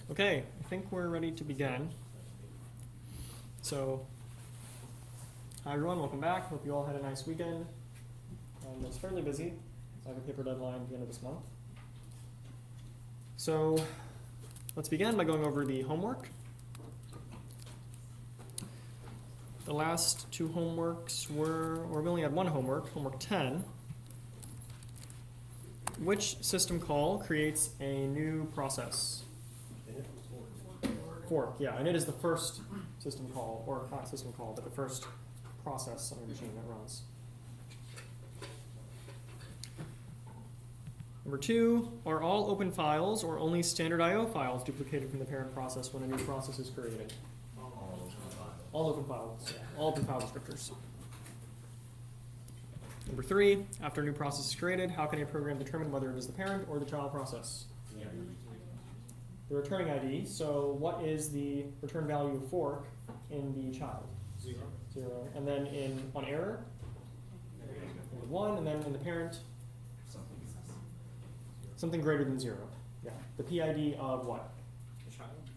Okay, I think we're ready to begin. So, hi everyone, welcome back. Hope you all had a nice weekend. It's fairly busy. I have a paper deadline at the end of this month. So, let's begin by going over the homework. The last two homeworks were, or we only had one homework 10. Which system call creates a new process? Fork, yeah, and it is the first system call, or not system call, but the first process on your machine that runs. Number 2, are all open files or only standard I/O files duplicated from the parent process when a new process is created? All open files, yeah, all open file descriptors. Number 3, after a new process is created, how can a program determine whether it is the parent or the child process? The returning ID, so what is the return value of fork in the child? 0. And then on error? 1, and then in the parent? Something greater than 0. Yeah. The PID of what?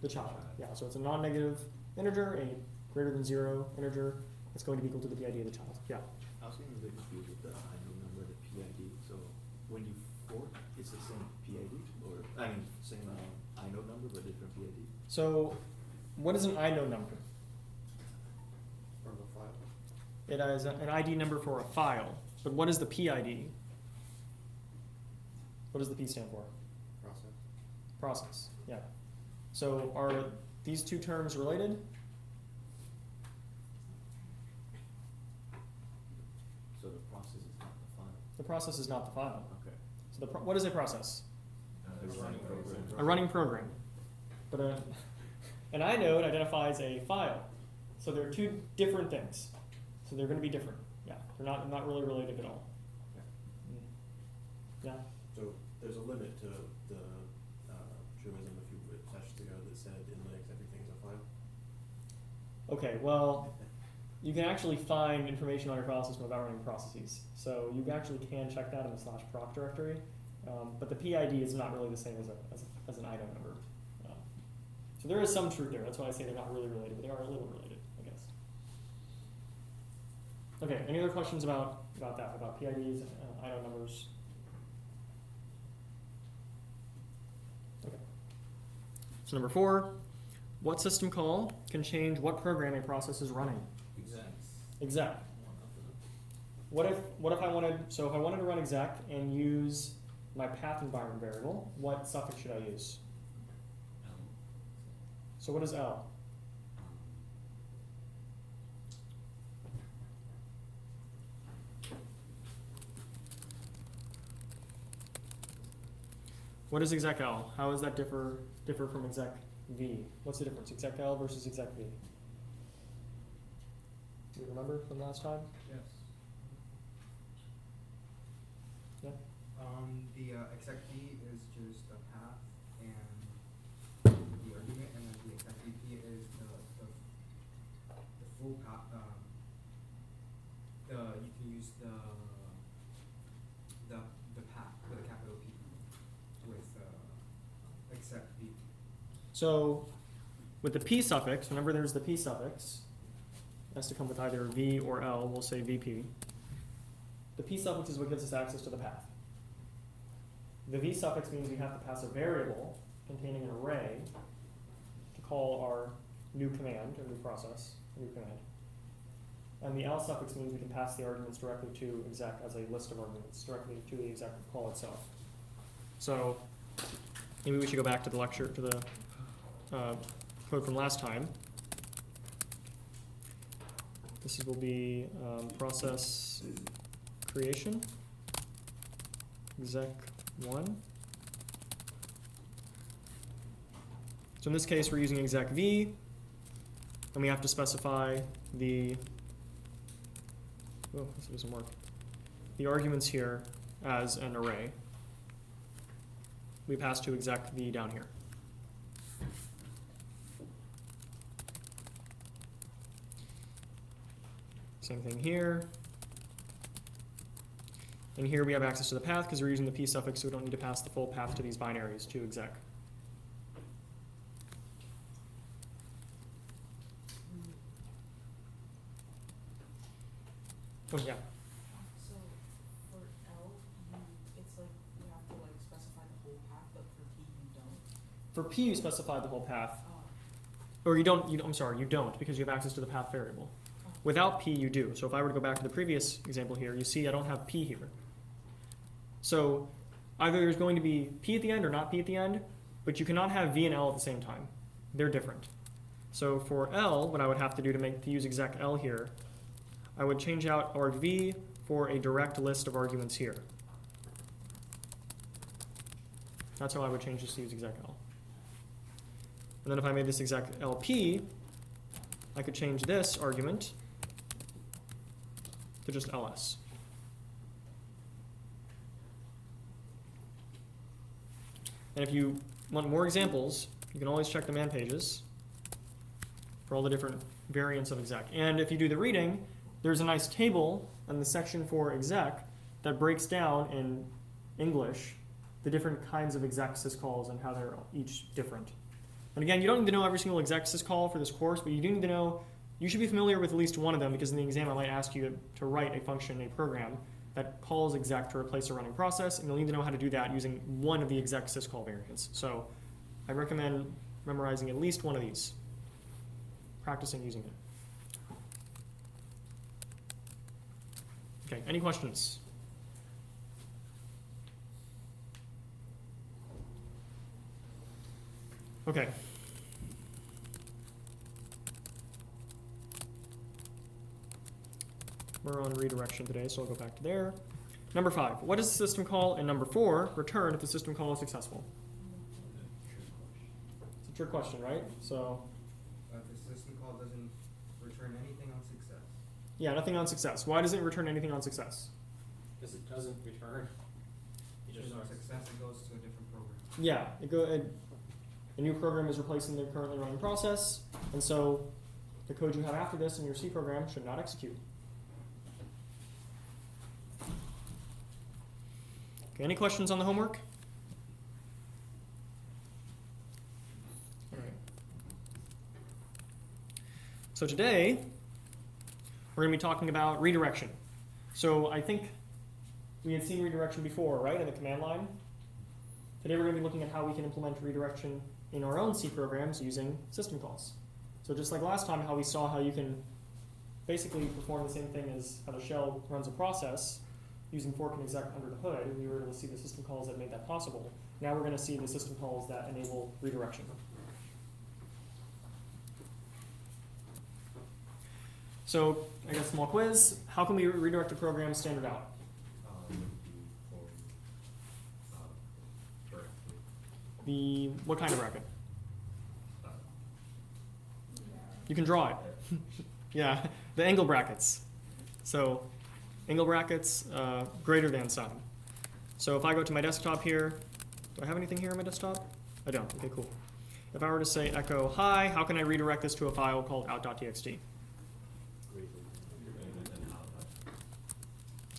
The child. Yeah, so it's a non-negative integer, a greater than 0 integer. It's going to be equal to the PID of the child. Yeah. I was getting a bit confused with the I number, the PID. So when you fork, it's the same PID, or same inode number but different PID. So, what is an inode number? From a file. It is an ID number for a file. But what is the PID? What does the P stand for? Process. Process. Yeah. So are these two terms related? So the process is not the file. The process is not the file. Okay. So what is a process? A running program. A running program. But an inode identifies a file. So they're two different things. So they're going to be different. Yeah, they're not really related at all. Yeah. So there's a limit to the truism a few sessions ago that said in Linux everything's a file. Okay, well, you can actually find information on your file system about running processes. So you actually can check that in the /proc directory. But the PID is not really the same as an inode number. So there is some truth there. That's why I say they're not really related, but they are a little related, I guess. Okay, any other questions about that, about PIDs and inode numbers? Okay. So number 4, what system call can change what program a process is running? Exec. What if I wanted to run exec and use my path environment variable, what suffix should I use? So what is L? What is exec L? How does that differ from exec V? What's the difference? Exec L versus exec V? Do you remember from last time? Yes. Yeah. The exec V is just a path and the argument, and then the exec VP is the full path. You can use the path with a capital P with exec V. So with the P suffix, whenever there's the P suffix, it has to come with either V or L, we'll say VP. The P suffix is what gives us access to the path. The V suffix means we have to pass a variable containing an array to call our new command, or new process, new command. And the L suffix means we can pass the arguments directly to exec as a list of arguments, directly to the exec call itself. So maybe we should go back to the lecture, to the code from last time. This will be process creation, exec 1. So in this case, we're using exec V, and we have to specify the, this doesn't work, the arguments here as an array. We pass to exec V down here. Same thing here. And here we have access to the path because we're using the P suffix, so we don't need to pass the full path to these binaries to exec. Oh, yeah. So for L, it's like you have to like specify the whole path, but for P you don't. For P, you specify the whole path. Oh, Or you don't, I'm sorry, you don't, because you have access to the path variable. oh. Without P, you do. So if I were to go back to the previous example here, you see I don't have P here. So either there's going to be P at the end or not P at the end, but you cannot have V and L at the same time. They're different. So for L, what I would have to do to use exec L here, I would change out argv for a direct list of arguments here. That's how I would change this to use exec L. And then if I made this exec LP, I could change this argument to just ls. And if you want more examples, you can always check the man pages for all the different variants of exec. And if you do the reading, there's a nice table in the section for exec that breaks down in English the different kinds of exec syscalls and how they're each different. And again, you don't need to know every single exec syscall for this course, but you do need to know, you should be familiar with at least one of them, because in the exam I might ask you to write a function, a program, that calls exec to replace a running process, and you'll need to know how to do that using one of the exec syscall variants. So I recommend memorizing at least one of these, practicing using it. Okay, any questions? Okay. We're on redirection today, so I'll go back to there. Number 5, what is the system call? And number 4, return if the system call is successful. It's a trick question, right? So, The system call doesn't return anything on success. yeah, nothing on success. Why doesn't it return anything on success? Because it doesn't return. It just Because on starts. success, it goes to a different program. Yeah, a new program is replacing the currently running process, and so the code you have after this in your C program should not execute. Okay, any questions on the homework? All right. So today, we're going to be talking about redirection. So I think we had seen redirection before, right, in the command line? Today we're going to be looking at how we can implement redirection in our own C programs using system calls. So just like last time, how we saw how you can basically perform the same thing as how the shell runs a process using fork and exec under the hood, and we were able to see the system calls that made that possible. Now we're going to see the system calls that enable redirection. So I guess small quiz, how can we redirect a program standard out? What kind of bracket? You can draw it. Yeah, the angle brackets. So angle brackets, greater than sign. So if I go to my desktop here, do I have anything here on my desktop? I don't. Okay, cool. If I were to say echo hi, how can I redirect this to a file called out.txt?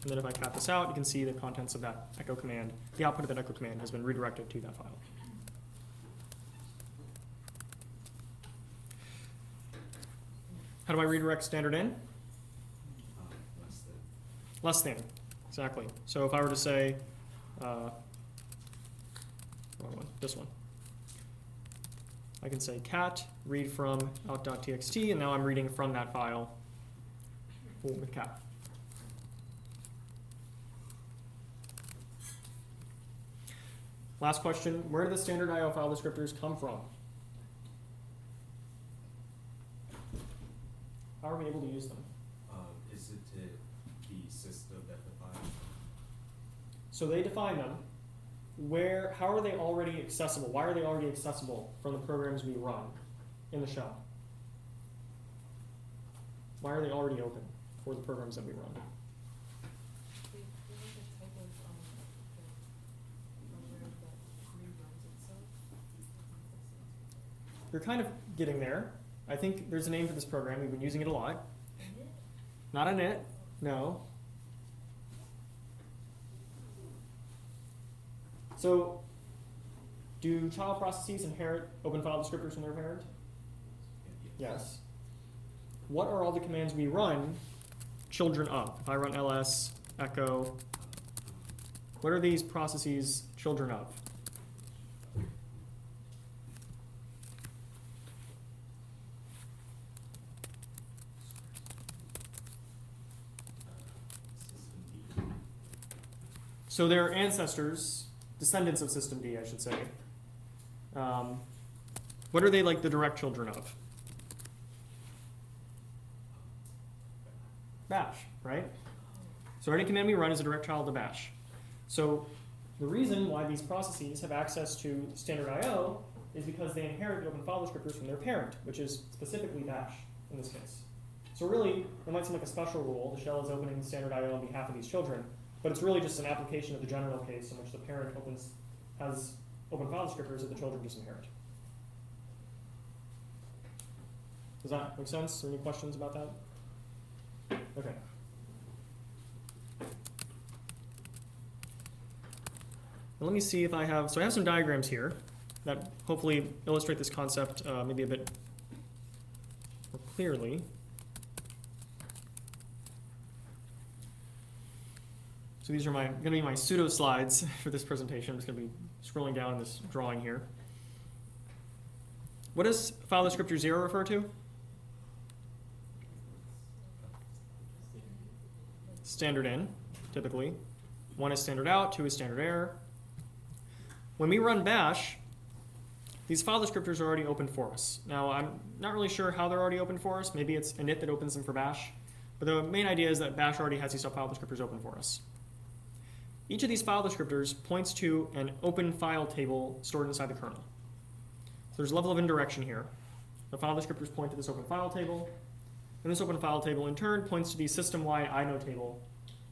And then if I cat this out, you can see the contents of that echo command. The output of that echo command has been redirected to that file. How do I redirect standard in? Less than, exactly. So if I were to say, wrong one, this one. I can say cat read from out.txt, and now I'm reading from that file with cat. Last question, where do the standard IO file descriptors come from? How are we able to use them? Is it the system that defines? So they define them. How are they already accessible? Why are they already accessible from the programs we run in the shell? Why are they already open for the programs that we run? There's like a type of the program that reruns itself. You're kind of getting there. I think there's a name for this program. We've been using it a lot. Init? Not a init, no. So, do child processes inherit open file descriptors from their parent? Yes. What are all the commands we run children of? If I run ls echo, what are these processes children of? So they're ancestors, descendants of system D, I should say. What are they like the direct children of? Bash, right? So any command we run is a direct child of bash. So the reason why these processes have access to standard I/O is because they inherit the open file descriptors from their parent, which is specifically bash in this case. So really, it might seem like a special rule. The shell is opening standard I/O on behalf of these children, but it's really just an application of the general case in which the parent has open file descriptors that the children just inherit. Does that make sense? Any questions about that? Okay. And let me see if I have, so I have some diagrams here that hopefully illustrate this concept maybe a bit more clearly. So these are going to be my pseudo slides for this presentation. I'm just going to be scrolling down this drawing here. What does file descriptor 0 refer to? Standard in, typically. 1 is standard out, 2 is standard error. When we run bash, these file descriptors are already open for us. Now, I'm not really sure how they're already open for us. Maybe it's init that opens them for bash. But the main idea is that bash already has these file descriptors open for us. Each of these file descriptors points to an open file table stored inside the kernel. So there's a level of indirection here. The file descriptors point to this open file table. And this open file table, in turn, points to the system-wide inode table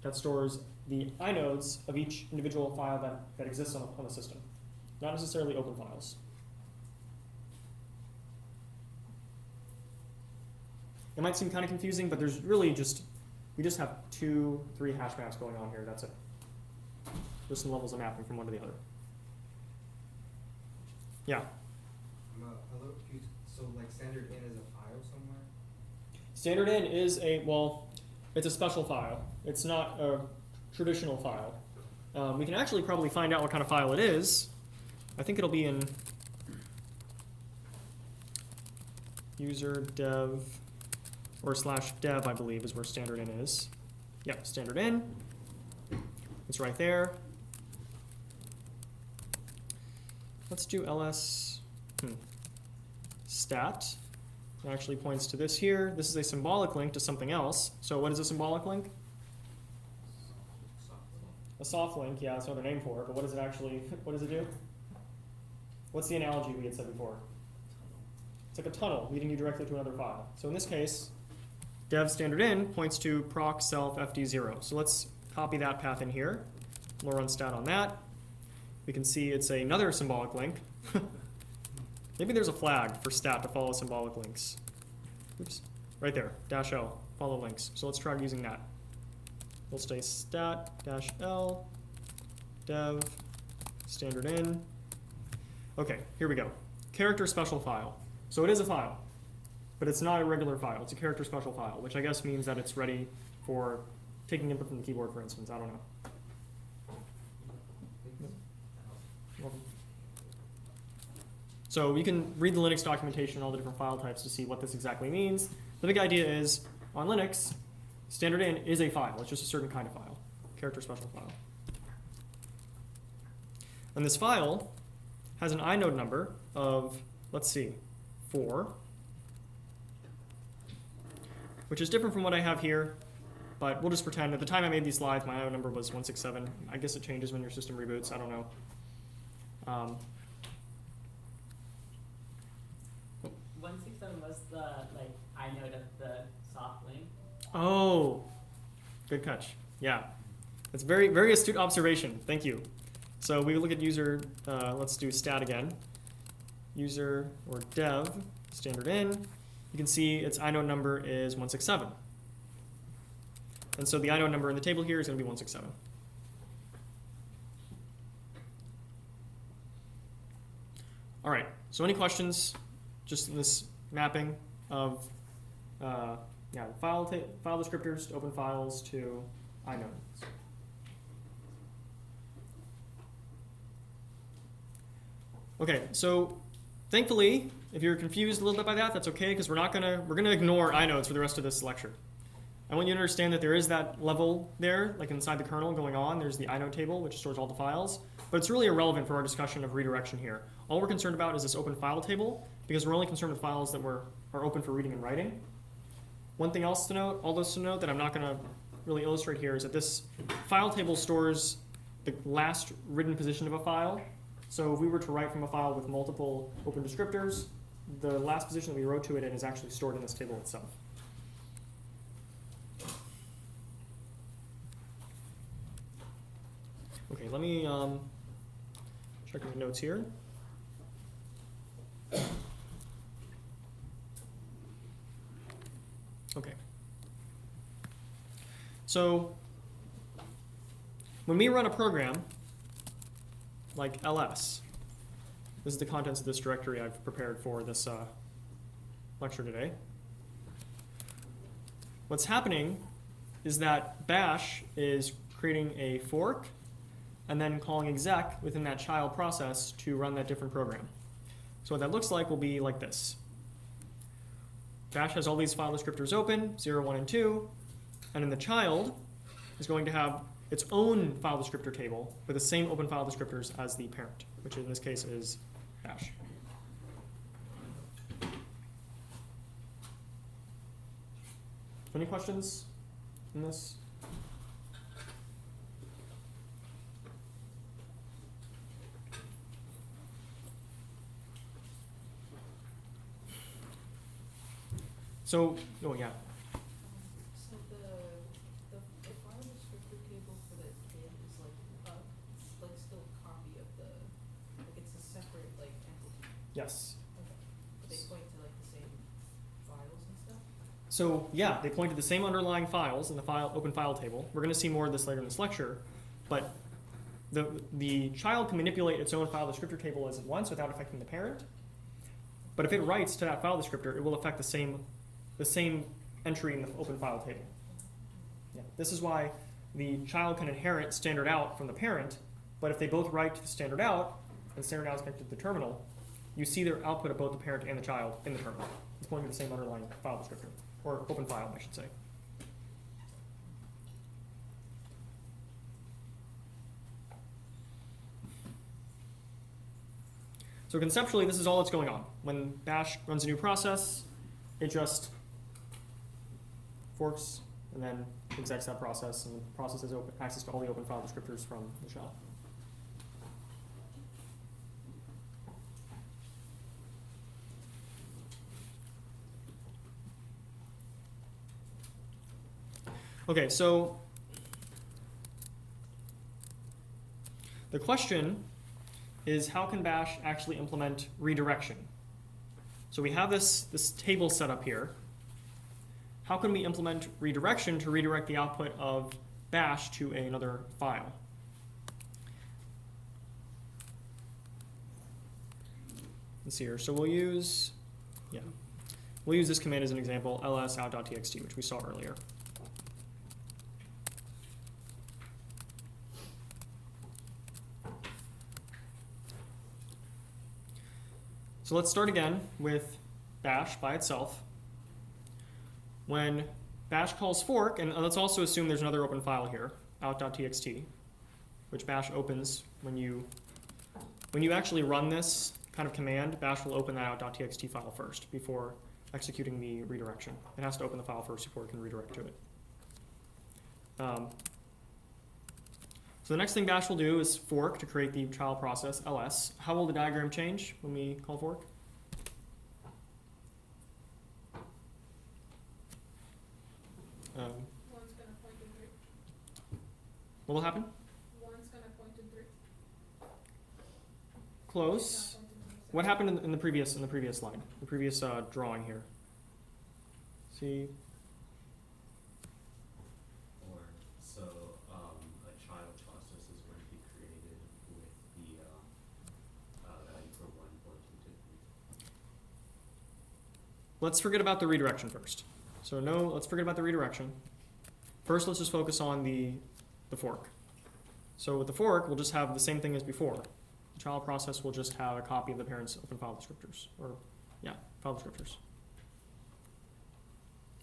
that stores the inodes of each individual file that exists on the system, not necessarily open files. It might seem kind of confusing, but there's really we just have 2, 3 hash maps going on here. That's it. There's some levels of mapping from one to the other. Yeah? I'm a little confused. So like standard in is a file somewhere? Standard in is it's a special file. It's not a traditional file. We can actually probably find out what kind of file it is. I think it'll be in user dev or /dev, I believe, is where standard in is. Yep, standard in. It's right there. Let's do ls stat. It actually points to this here. This is a symbolic link to something else. So what is a symbolic link? A soft link, yeah, that's another name for it, but what does it actually, what does it do? What's the analogy we had said before? It's like a tunnel leading you directly to another file. So in this case, dev standard in points to proc self fd0. So let's copy that path in here. We'll run stat on that. We can see it's another symbolic link. Maybe there's a flag for stat to follow symbolic links. Oops, right there, -L, follow links. So let's try using that. We'll say stat -L, dev, standard in. Okay, here we go. Character special file. So it is a file, but it's not a regular file. It's a character special file, which I guess means that it's ready for taking input from the keyboard, for instance. I don't know. So you can read the Linux documentation, all the different file types to see what this exactly means. The big idea is, on Linux, standard in is a file. It's just a certain kind of file, character special file. And this file has an inode number of, let's see, 4, which is different from what I have here, but we'll just pretend at the time I made these slides, my inode number was 167. I guess it changes when your system reboots. I don't know. 167 was the inode of the soft link. Oh, good catch. Yeah, that's very, very astute observation. Thank you. So we look at user, let's do stat again. User or dev, standard in. You can see its inode number is 167. And so the inode number in the table here is going to be 167. All right, so any questions just in this mapping of yeah, file descriptors to open files to inodes. Okay, so thankfully, if you're confused a little bit by that, that's okay, because we're gonna ignore inodes for the rest of this lecture. I want you to understand that there is that level there, like inside the kernel going on. There's the inode table, which stores all the files, but it's really irrelevant for our discussion of redirection here. All we're concerned about is this open file table, because we're only concerned with files that are open for reading and writing. One thing else to note, that I'm not going to really illustrate here, is that this file table stores the last written position of a file. So if we were to write from a file with multiple open descriptors, the last position that we wrote to it in is actually stored in this table itself. Okay, let me check the notes here. Okay. So when we run a program like ls, this is the contents of this directory I've prepared for this lecture today. What's happening is that bash is creating a fork and then calling exec within that child process to run that different program. So what that looks like will be like this. Bash has all these file descriptors open, 0, 1, and 2, and then the child is going to have its own file descriptor table with the same open file descriptors as the parent, which in this case is bash. Any questions in this? So, oh yeah. So the file descriptor table for the kid is it's like still a copy of it's a separate entity. Yes. Okay. But they point to the same files and stuff? So yeah, they point to the same underlying files in the open file table. We're going to see more of this later in this lecture, but the child can manipulate its own file descriptor table as it wants without affecting the parent. But if it writes to that file descriptor, it will affect the same entry in the open file table. Yeah. This is why the child can inherit standard out from the parent, but if they both write to the standard out, and standard out is connected to the terminal, you see their output of both the parent and the child in the terminal. It's pointing to the same underlying file descriptor, or open file, I should say. So conceptually, this is all that's going on. When bash runs a new process, it just forks and then executes that process, and the process has access to all the open file descriptors from the shell. Okay, so the question is, how can bash actually implement redirection? So we have this table set up here. How can we implement redirection to redirect the output of bash to another file? Let's see here. So we'll use this command as an example, ls out.txt, which we saw earlier. So let's start again with bash by itself. When bash calls fork, and let's also assume there's another open file here, out.txt, which bash opens when you actually run this kind of command. Bash will open that out.txt file first before executing the redirection. It has to open the file first before it can redirect to it. So the next thing bash will do is fork to create the child process, ls. How will the diagram change when we call fork? One's gonna point to 3. What will happen? One's gonna point to 3. Close. What happened in the previous line, the previous drawing here? See. So a child process is going to be created with the value for 1 pointing to 3. Let's forget about the redirection first. So no, let's forget about the redirection. First, let's just focus on the fork. So with the fork, we'll just have the same thing as before. The child process will just have a copy of the parent's open file descriptors, or yeah, file descriptors.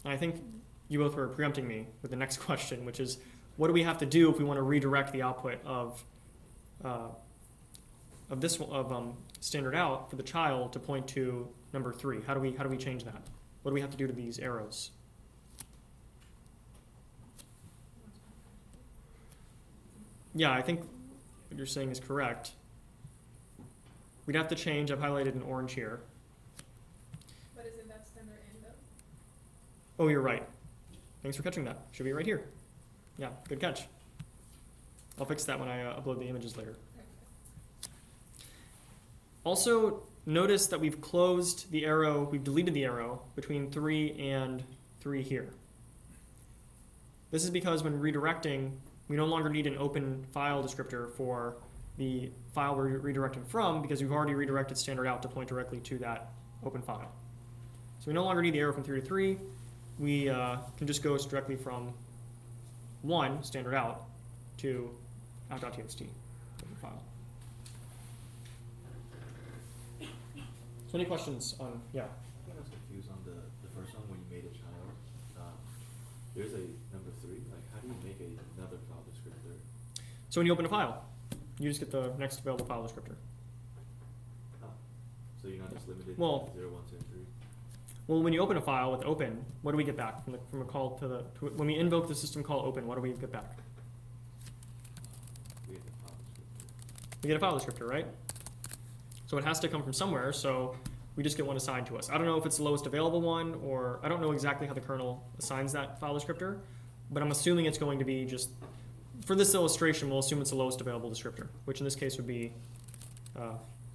And I think you both were preempting me with the next question, which is, what do we have to do if we want to redirect the output of standard out for the child to point to number 3? How do we change that? What do we have to do to these arrows? Yeah, I think what you're saying is correct. We'd have to change, I've highlighted in orange here. But isn't that standard in though? Oh, you're right. Thanks for catching that. Should be right here. Yeah, good catch. I'll fix that when I upload the images later. Okay. Also, notice that we've closed the arrow, we've deleted the arrow between 3 and 3 here. This is because when redirecting, we no longer need an open file descriptor for the file we're redirecting from, because we've already redirected standard out to point directly to that open file. So we no longer need the arrow from 3 to 3. We can just go directly from 1, standard out, to out.txt, open file. So any questions on, yeah? I was confused on the first one when you made a child. There's a number 3. Like, how do you make another file descriptor? So when you open a file, you just get the next available file descriptor. So you're not just limited Well- to 0, 1, 2, and 3? Well, when you open a file with open, what do we get back from a call to when we invoke the system call open? What do we get back? We get the file descriptor. We get a file descriptor, right? So it has to come from somewhere. So we just get one assigned to us. I don't know if it's the lowest available one, or I don't know exactly how the kernel assigns that file descriptor, but I'm assuming it's going to be just, for this illustration, we'll assume it's the lowest available descriptor, which in this case would be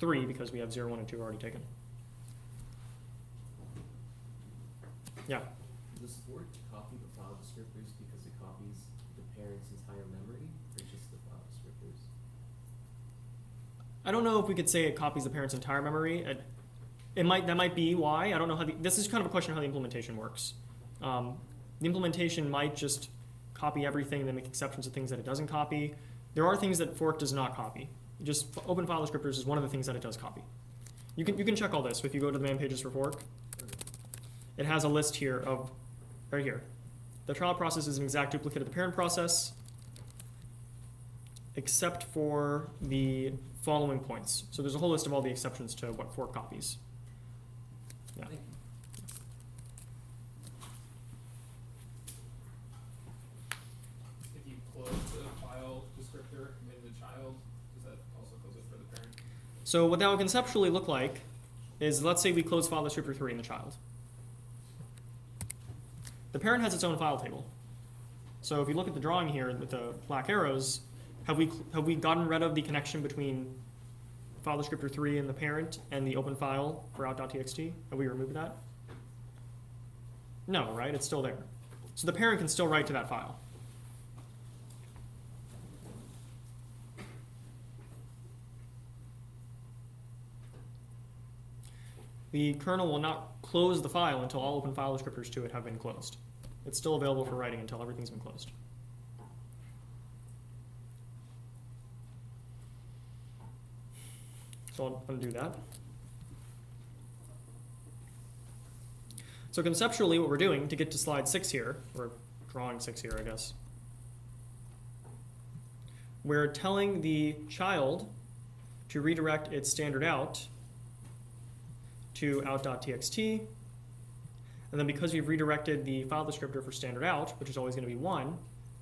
3, because we have 0, 1, and 2 already taken. Yeah. Does fork copy the file descriptors because it copies the parent's entire memory, or just the file descriptors? I don't know if we could say it copies the parent's entire memory. That might be why. I don't know how this is kind of a question of how the implementation works. The implementation might just copy everything and then make exceptions to things that it doesn't copy. There are things that fork does not copy. Just open file descriptors is one of the things that it does copy. You can check all this if you go to the man pages for fork. It has a list here of, right here. The child process is an exact duplicate of the parent process, except for the following points. So there's a whole list of all the exceptions to what fork copies. Yeah. Thank you. If you close the file descriptor in the child, does that also close it for the parent? So what that would conceptually look like is, let's say we close file descriptor 3 in the child. The parent has its own file table. So if you look at the drawing here with the black arrows, have we gotten rid of the connection between file descriptor 3 and the parent and the open file for out.txt? Have we removed that? No, right? It's still there. So the parent can still write to that file. The kernel will not close the file until all open file descriptors to it have been closed. It's still available for writing until everything's been closed. So I'll undo that. So conceptually, what we're doing to get to slide 6 here, or drawing 6 here, I guess, we're telling the child to redirect its standard out to out.txt, and then because we've redirected the file descriptor for standard out, which is always going to be 1,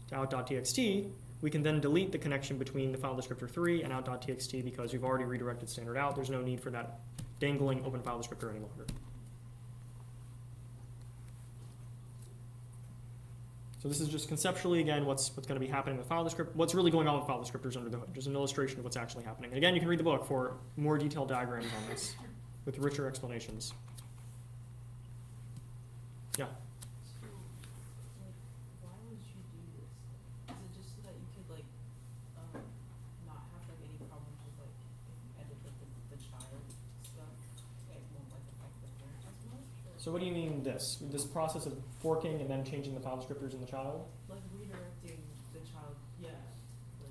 to out.txt, we can then delete the connection between the file descriptor 3 and out.txt because we've already redirected standard out. There's no need for that dangling open file descriptor any longer. So this is just conceptually, again, what's going to be happening with file descriptor, what's really going on with file descriptors under the hood. Just an illustration of what's actually happening. And again, you can read the book for more detailed diagrams on this with richer explanations. Yeah. So, like, why would you do this? Is it just so that you could, like, not have, like, any problems with, like, if you edit, like, the child stuff, it won't, like, affect the parent as much, or? So what do you mean this process of forking and then changing the file descriptors in the child? Like redirecting the child, yeah, like,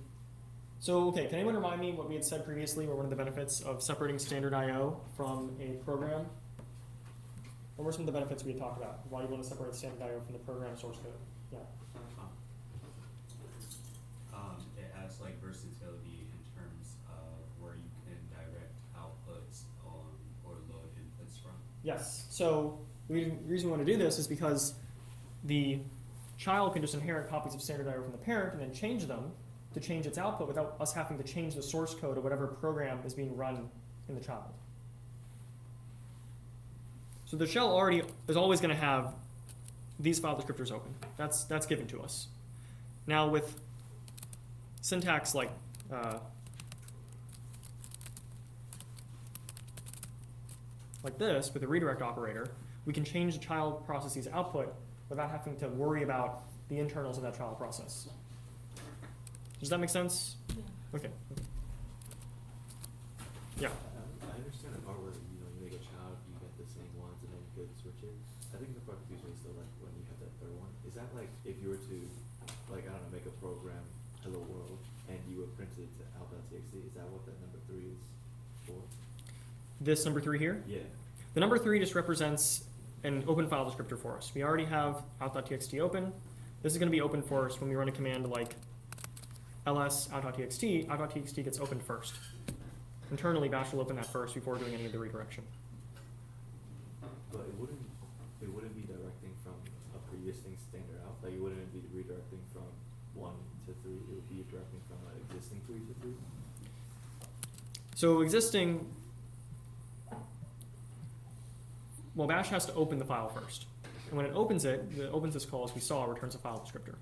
So, okay, can anyone remind me what we had said previously were one of the benefits of separating standard I.O. from a program? What were some of the benefits we had talked about? Why you want to separate standard I.O. from the program source code? Yeah. It has like versatility in terms of where you can direct outputs or load inputs from. Yes. So the reason we want to do this is because the child can just inherit copies of standard I.O. from the parent and then change them to change its output without us having to change the source code of whatever program is being run in the child. So the shell already is always going to have these file descriptors open. That's given to us. Now with syntax like this, with a redirect operator, we can change the child process's output without having to worry about the internals of that child process. Does that make sense? yeah. Okay. Yeah. I understand the part where you make a child, you get the same ones, and then you could switch it. I think the part that confused me is still like when you have that third one. Is that like if you were to, like I don't know, make a program, Hello World, and you would print it to out.txt? Is that what that number 3 is for? This number 3 here? Yeah. The number 3 just represents an open file descriptor for us. We already have out.txt open. This is going to be open for us when we run a command like ls out.txt. Out.txt gets opened first. Internally, Bash will open that first before doing any of the redirection. But it wouldn't be directing from a pre-existing standard out. Like it wouldn't be redirecting from 1 to 3. It would be directing from an existing 3 to 3. So existing, well, Bash has to open the file first. And when it opens this call, as we saw, returns a file descriptor.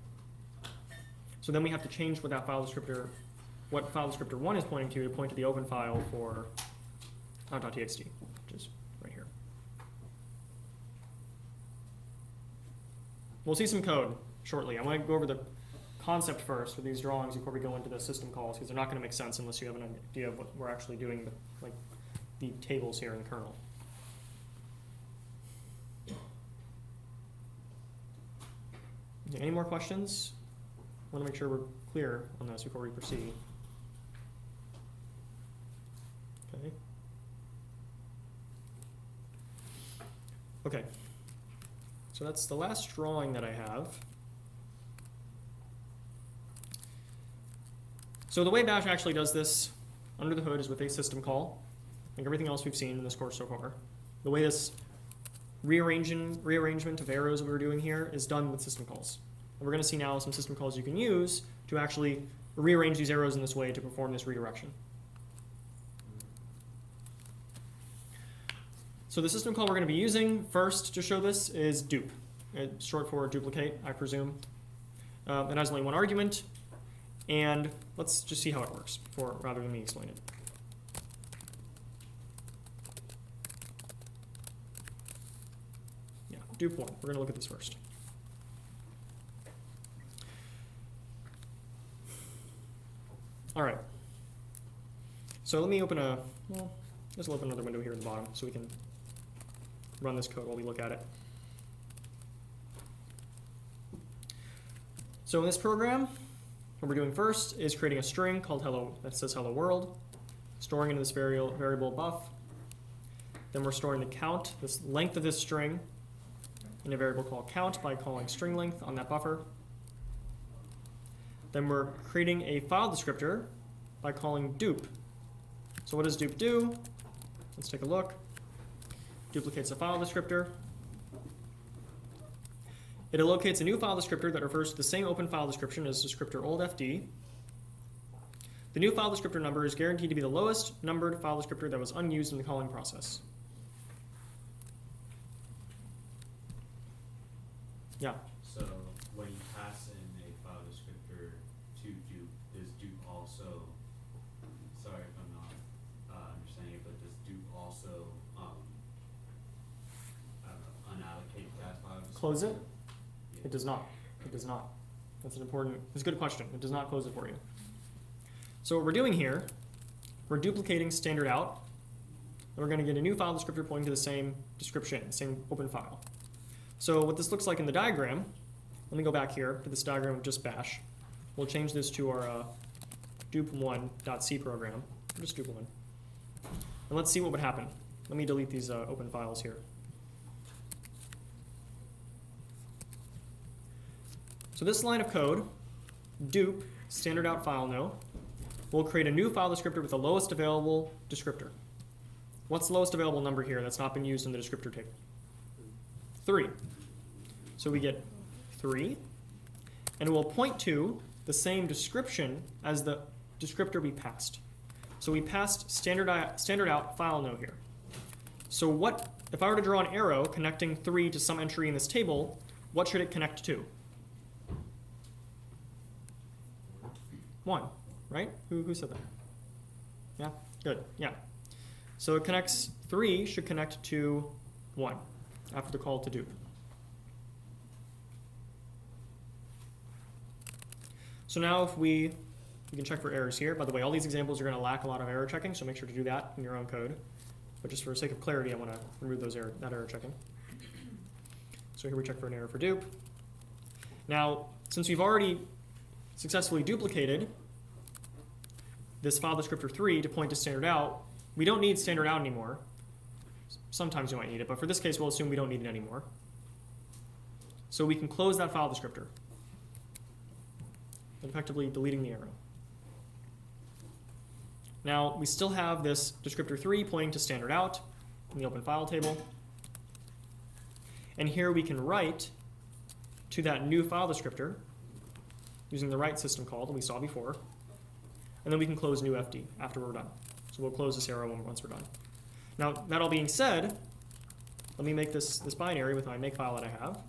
So then we have to change what that file descriptor, what file descriptor 1 is pointing to point to the open file for out.txt, which is right here. We'll see some code shortly. I want to go over the concept first for these drawings before we go into the system calls, because they're not going to make sense unless you have an idea of what we're actually doing, like the tables here in the kernel. Okay, any more questions? I want to make sure we're clear on this before we proceed. Okay. Okay. So that's the last drawing that I have. So the way Bash actually does this under the hood is with a system call, like everything else we've seen in this course so far. The way this rearrangement of arrows that we were doing here is done with system calls. And we're going to see now some system calls you can use to actually rearrange these arrows in this way to perform this redirection. So the system call we're going to be using first to show this is dupe. It's short for duplicate, I presume. It has only one argument. And let's just see how it works rather than me explain it. Yeah, dupe 1. We're going to look at this first. All right. So let me open let's open another window here at the bottom so we can run this code while we look at it. So in this program, what we're doing first is creating a string called hello that says hello world, storing into this variable buff. Then we're storing the count, this length of this string, in a variable called count by calling string length on that buffer. Then we're creating a file descriptor by calling dupe. So what does dupe do? Let's take a look. Duplicates a file descriptor. It allocates a new file descriptor that refers to the same open file description as descriptor old FD. The new file descriptor number is guaranteed to be the lowest numbered file descriptor that was unused in the calling process. Yeah. So when you pass in a file descriptor to dupe, does dupe also, sorry if I'm not understanding it, but does dupe also unallocate that file descriptor? Close it? Yeah. It does not. It does not. That's a good question. It does not close it for you. So what we're doing here, we're duplicating standard out and we're going to get a new file descriptor pointing to the same description, same open file. So what this looks like in the diagram, let me go back here to this diagram of just bash. We'll change this to our dup1.c program, or just dup1. And let's see what would happen. Let me delete these open files here. So this line of code, dup standard out file no, will create a new file descriptor with the lowest available descriptor. What's the lowest available number here that's not been used in the descriptor table? 3. So we get 3, and it will point to the same description as the descriptor we passed. So we passed standard out file no here. So what, if I were to draw an arrow connecting 3 to some entry in this table, what should it connect to? 1, right? Who said that? Yeah, good, yeah. So it connects, 3 should connect to 1 after the call to dup. So now if we can check for errors here. By the way, all these examples are going to lack a lot of error checking, so make sure to do that in your own code. But just for the sake of clarity, I want to remove that error checking. So here we check for an error for dup. Now, since we've already successfully duplicated this file descriptor 3 to point to standard out, we don't need standard out anymore. Sometimes you might need it, but for this case, we'll assume we don't need it anymore. So we can close that file descriptor, effectively deleting the arrow. Now, we still have this descriptor 3 pointing to standard out in the open file table. And here we can write to that new file descriptor using the write system call that we saw before. And then we can close new FD after we're done. So we'll close this arrow once we're done. Now, that all being said, let me make this binary with my makefile that I have.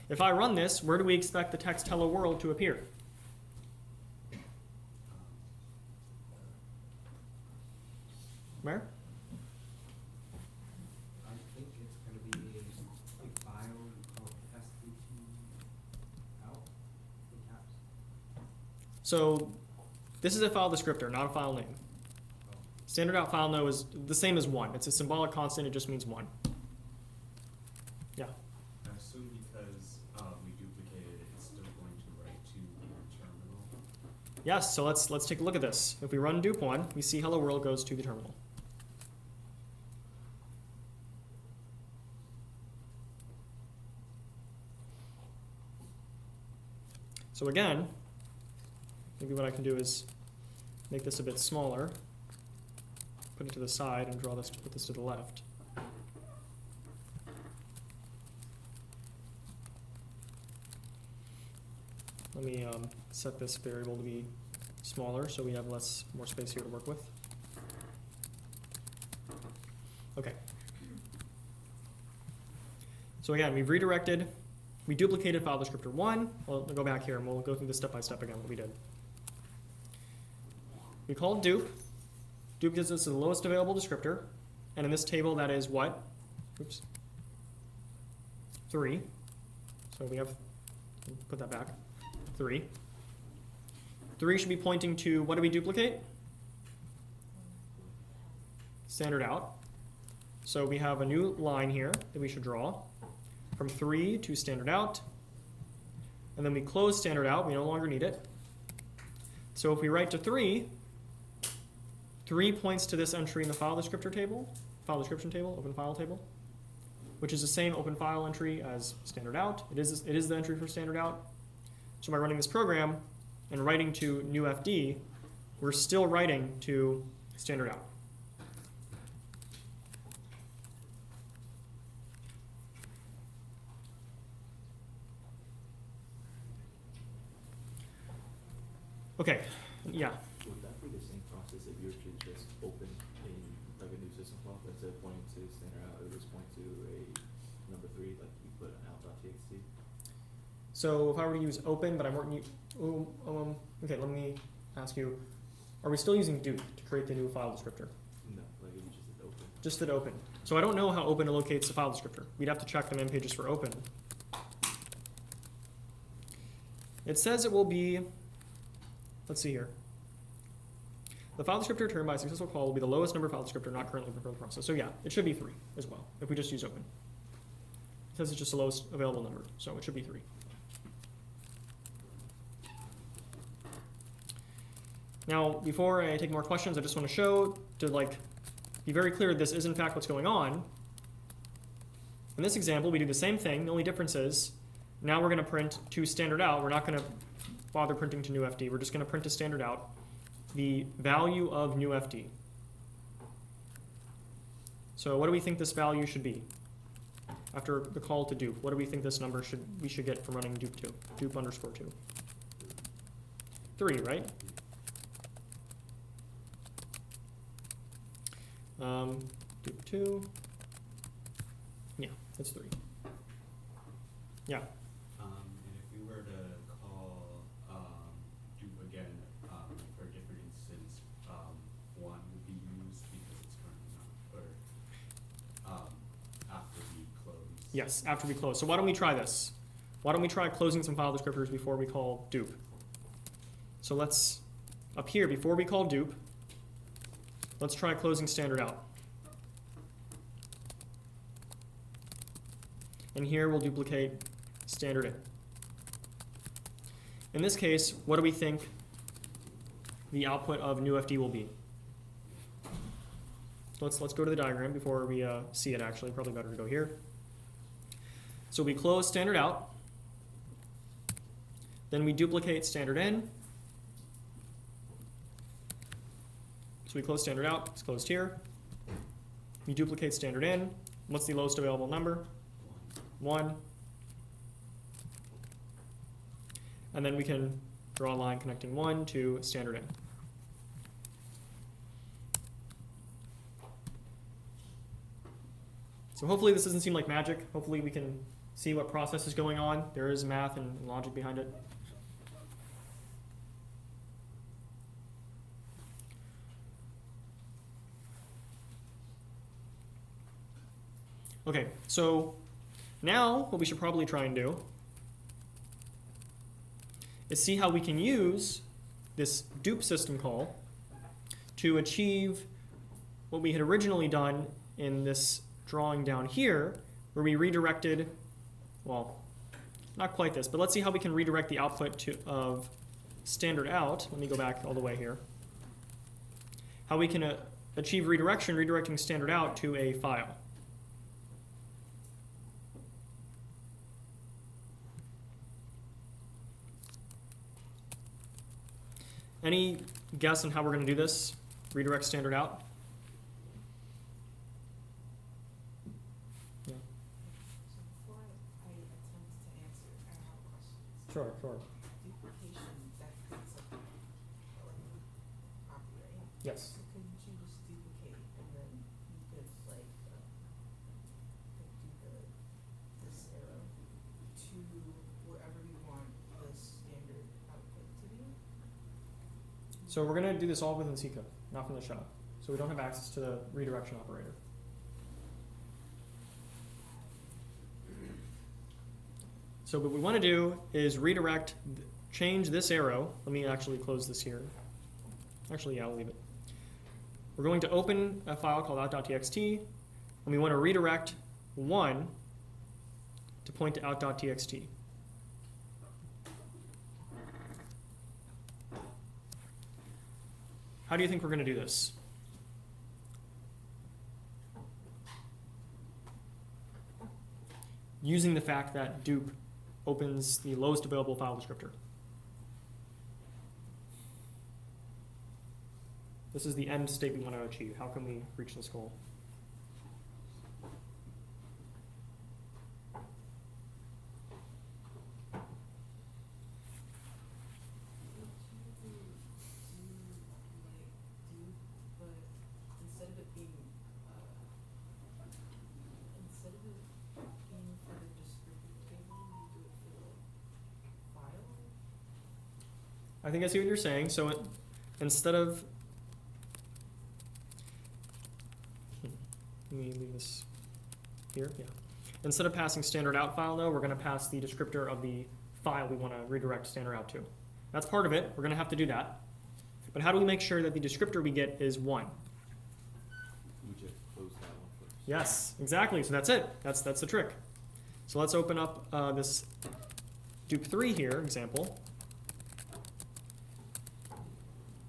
If I run this, where do we expect the text hello world to appear? Where? I think it's going to be a file called STT out in caps. So this is a file descriptor, not a file name. Standard out file no is the same as 1. It's a symbolic constant, it just means 1. Yeah. I assume because we duplicated it, it's still going to write to the terminal. Yes, so let's take a look at this. If we run dup1, we see hello world goes to the terminal. So again, maybe what I can do is make this a bit smaller, put it to the side, and draw this to put this to the left. Let me set this variable to be smaller so we have more space here to work with. Okay. So again, we've redirected. We duplicated file descriptor 1. We'll go back here and we'll go through this step by step again, what we did. We called dup. Dup gives us the lowest available descriptor. And in this table, that is what? Oops. 3. So we have, put that back. 3. 3 should be pointing to, what do we duplicate? Standard out. So we have a new line here that we should draw. From 3 to standard out, and then we close standard out, we no longer need it. So if we write to 3, 3 points to this entry in the file description table, open file table, which is the same open file entry as standard out. It is the entry for standard out. So by running this program and writing to new FD, we're still writing to standard out. Okay, yeah. Would that be the same process if you were to just open a new system call instead of pointing to standard out, it would just point to a number 3, like you put an out.txt? So if I were to use open, but I'm working, okay, let me ask you, are we still using dup to create the new file descriptor? No, like it was just an open. Just that open. So I don't know how open locates the file descriptor. We'd have to check the man pages for open. It says it will be, let's see here. The file descriptor returned by a successful call will be the lowest number of file descriptor not currently before the process. So yeah, it should be 3 as well, if we just use open. It says it's just the lowest available number, so it should be 3. Now, before I take more questions, I just want to show, to like be very clear, this is in fact what's going on. In this example, we do the same thing. The only difference is now we're going to print to standard out. We're not going to bother printing to new FD. We're just going to print to standard out the value of new FD. So what do we think this value should be? After the call to dupe, what do we think this number we should get from running dupe 2? Dupe underscore 2. 3, right? Dupe 2. Yeah, it's 3. Yeah. And if we were to call dupe again for a different instance, 1 would be used because it's currently not, or after we close. Yes, after we close. So why don't we try this? Why don't we try closing some file descriptors before we call dupe? So let's, up here, before we call dupe, let's try closing standard out. And here we'll duplicate standard in. In this case, what do we think the output of new FD will be? So let's go to the diagram before we see it actually. Probably better to go here. So we close standard out. Then we duplicate standard in. So we close standard out. It's closed here. We duplicate standard in. What's the lowest available number? 1. And then we can draw a line connecting 1 to standard in. So hopefully this doesn't seem like magic. Hopefully we can see what process is going on. There is math and logic behind it. Okay, so now what we should probably try and do is see how we can use this dupe system call to achieve what we had originally done in this drawing down here, where we redirected, well, not quite this, but let's see how we can redirect the output of standard out. Let me go back all the way here. How we can achieve redirection, redirecting standard out to a file. Any guess on how we're going to do this? Redirect standard out? Yeah. So before I attempt to answer, I have a question. Sure. Duplication, that creates a copy, right? Yes. So couldn't you just duplicate and then you could like do this arrow to wherever you want the standard output to be? So we're going to do this all within C code, not from the shell. So we don't have access to the redirection operator. So what we want to do is redirect, change this arrow. Let me actually close this here. Actually, yeah, I'll leave it. We're going to open a file called out.txt, and we want to redirect 1 to point to out.txt. How do you think we're going to do this? Using the fact that dupe opens the lowest available file descriptor. This is the end state we want to achieve. How can we reach this goal? I think I see what you're saying. So instead of, let me leave this here. Yeah. Instead of passing standard out file, though, we're going to pass the descriptor of the file we want to redirect standard out to. That's part of it. We're going to have to do that. But how do we make sure that the descriptor we get is 1? We just close that one first. Yes, exactly. So that's it. That's the trick. So let's open up this dup3 here example.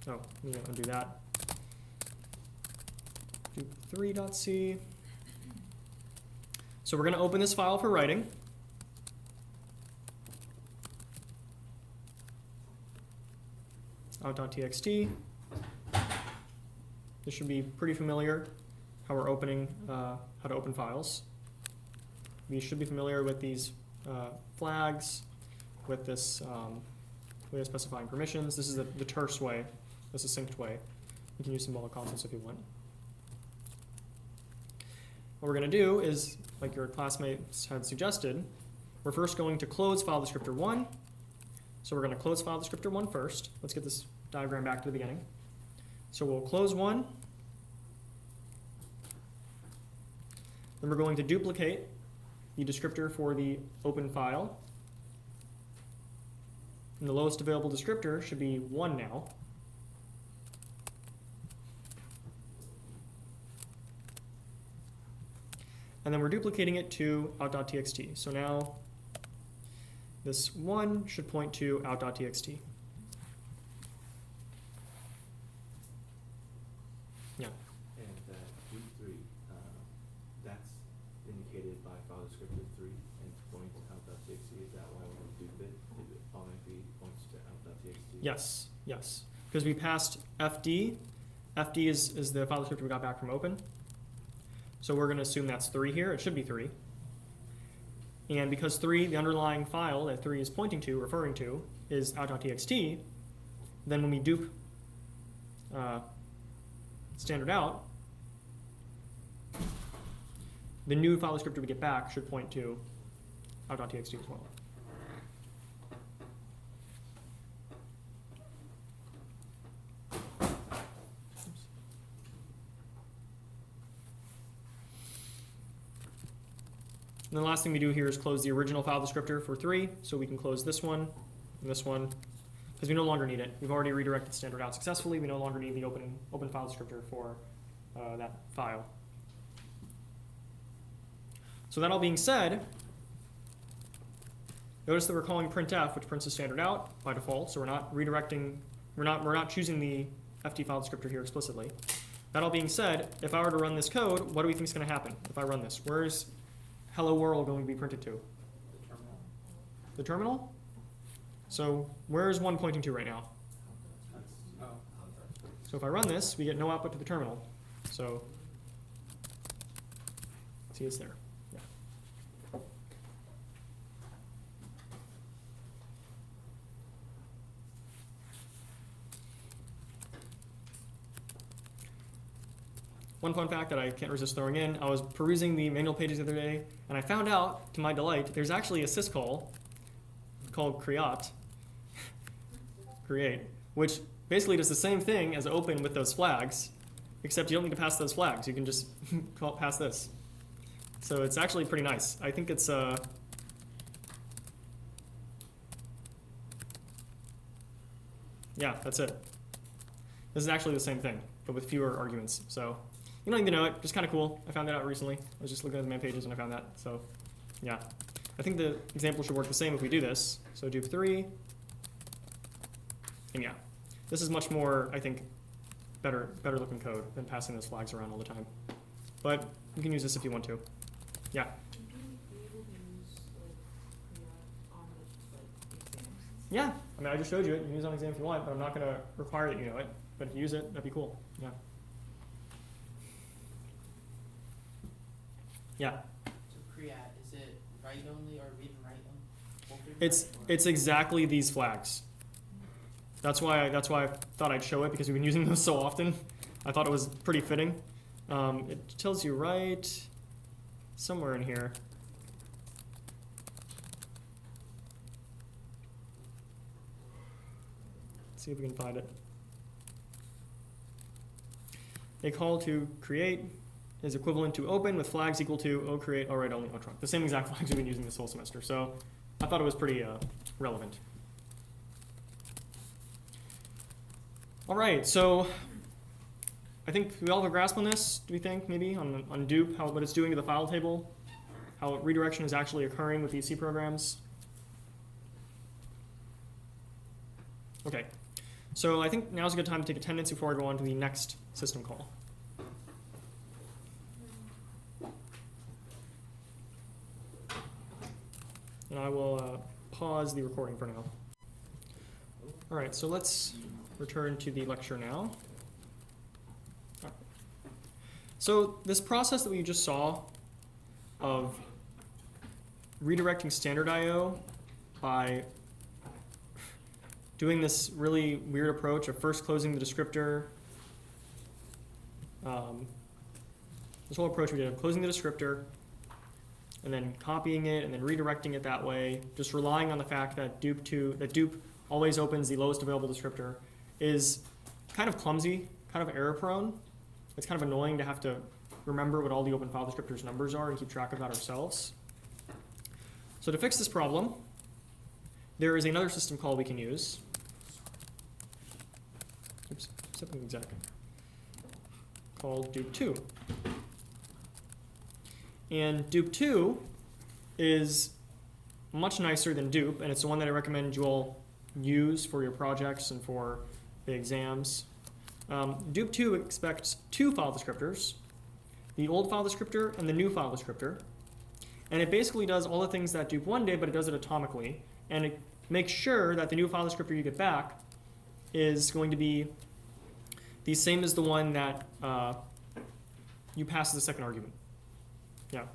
Oh, let me undo that. Dup3.c. So we're going to open this file for writing. Out.txt. This should be pretty familiar how we're opening, how to open files. We should be familiar with these flags, with this way of specifying permissions. This is the terse way, the succinct way. You can use symbolic constants if you want. What we're going to do is, like your classmates had suggested, we're first going to close file descriptor 1. So we're going to close file descriptor 1 first. Let's get this diagram back to the beginning. So we'll close 1. Then we're going to duplicate the descriptor for the open file. And the lowest available descriptor should be 1 now. And then we're duplicating it to out.txt. So now this 1 should point to out.txt. Yeah. And D3, that's indicated by file descriptor 3 and pointing to out.txt. Is that why when we dupe it, it automatically points to out.txt? Yes, yes. Because we passed fd. fd is the file descriptor we got back from open. So we're going to assume that's 3 here. It should be 3. And because 3, the underlying file that 3 is pointing to, referring to, is out.txt, then when we dupe standard out, the new file descriptor we get back should point to out.txt as well. And the last thing we do here is close the original file descriptor for 3, so we can close this one and this one, because we no longer need it. We've already redirected standard out successfully. We no longer need the open file descriptor for that file. So that all being said, notice that we're calling printf, which prints the standard out by default. So we're not redirecting. We're not choosing the fd file descriptor here explicitly. That all being said, if I were to run this code, what do we think is going to happen if I run this? Where's hello world going to be printed to? The terminal. The terminal? So where is 1 pointing to right now? Oh. So if I run this, we get no output to the terminal. So see, it's there. Yeah. One fun fact that I can't resist throwing in, I was perusing the manual pages the other day, and I found out, to my delight, there's actually a syscall called create, which basically does the same thing as open with those flags, except you don't need to pass those flags. You can just pass this. So it's actually pretty nice. I think it's yeah, that's it. This is actually the same thing, but with fewer arguments. So you don't need to know it, just kind of cool. I found that out recently. I was just looking at the main pages and I found that. So yeah, I think the example should work the same if we do this. So dup 3, and yeah, this is much more, I think, better looking code than passing those flags around all the time. But you can use this if you want to. Yeah. Would you be able to use like Create on the exams? Yeah, I mean, I just showed you it. You can use it on exam if you want, but I'm not going to require that you know it. But if you use it, that'd be cool. Yeah. Yeah. So Create, is it write only or read and write only? It's exactly these flags. That's why I thought I'd show it, because we've been using those so often. I thought it was pretty fitting. It tells you right somewhere in here. Let's see if we can find it. A call to create is equivalent to open with flags equal to create, write only, trunc. The same exact flags we've been using this whole semester. So I thought it was pretty relevant. All right, so I think we all have a grasp on this, do we think, maybe, on dupe, what it's doing to the file table, how redirection is actually occurring with these C programs? Okay, so I think now's a good time to take attendance before I go on to the next system call. And I will pause the recording for now. All right, so let's return to the lecture now. So this process that we just saw of redirecting standard I/O by doing this really weird approach of first closing the descriptor. This whole approach we did of closing the descriptor and then copying it and then redirecting it that way, just relying on the fact that dupe always opens the lowest available descriptor, is kind of clumsy, kind of error prone. It's kind of annoying to have to remember what all the open file descriptors numbers are and keep track of that ourselves. So to fix this problem, there is another system call we can use. Oops, something exec. Called dupe2. And dupe2 is much nicer than dupe, and it's the one that I recommend you all use for your projects and for the exams. Dupe2 expects two file descriptors, the old file descriptor and the new file descriptor. And it basically does all the things that dupe1 did, but it does it atomically. And it makes sure that the new file descriptor you get back is going to be the same as the one that you pass as the second argument. Yeah.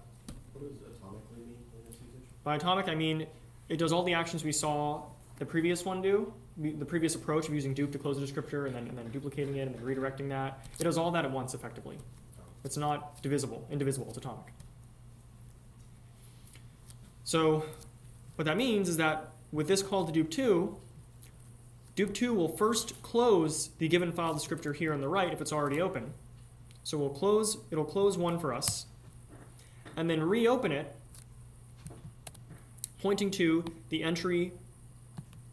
What does atomically mean in this usage? By atomic, I mean it does all the actions we saw the previous one do, the previous approach of using dupe to close the descriptor and then duplicating it and then redirecting that. It does all that at once effectively. It's not indivisible, it's atomic. So what that means is that with this call to dupe2, dupe2 will first close the given file descriptor here on the right if it's already open. So it'll close one for us, and then reopen it, pointing to the entry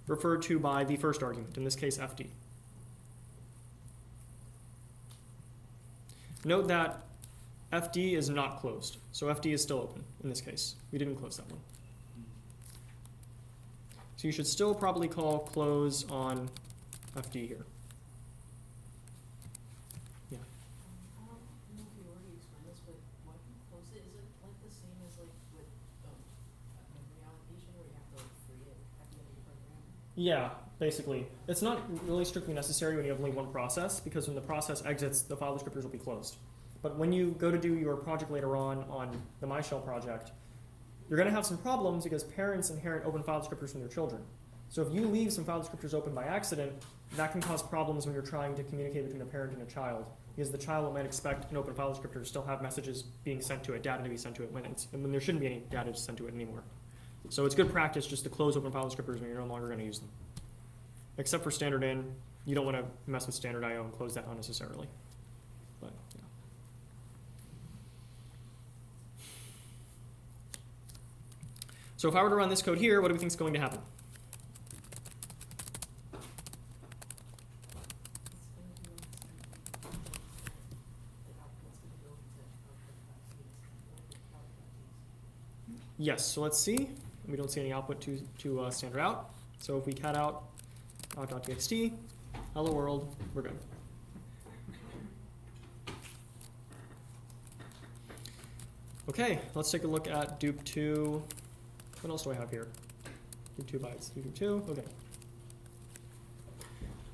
referred to by the first argument, in this case FD. Note that FD is not closed, so FD is still open in this case. We didn't close that one. So you should still probably call close on FD here. Yeah. I don't know if you already explained this, but why do you close it? Is it like the same as like with memory allocation where you have to like free it at the end of your program? Yeah, basically. It's not really strictly necessary when you have only one process, because when the process exits, the file descriptors will be closed. But when you go to do your project later on the MyShell project, you're going to have some problems because parents inherit open file descriptors from their children. So if you leave some file descriptors open by accident, that can cause problems when you're trying to communicate between a parent and a child, because the child might expect an open file descriptor to still have messages being sent to it, data to be sent to it, when there shouldn't be any data sent to it anymore. So it's good practice just to close open file descriptors when you're no longer going to use them. Except for standard in, you don't want to mess with standard I/O and close that unnecessarily. But, yeah. So if I were to run this code here, what do we think is going to happen? Yes, so let's see. We don't see any output to standard out. So if we cat out out.txt, hello world, we're good. Okay, let's take a look at dupe2. What else do I have here? Dupe2 bytes, dupe2, okay.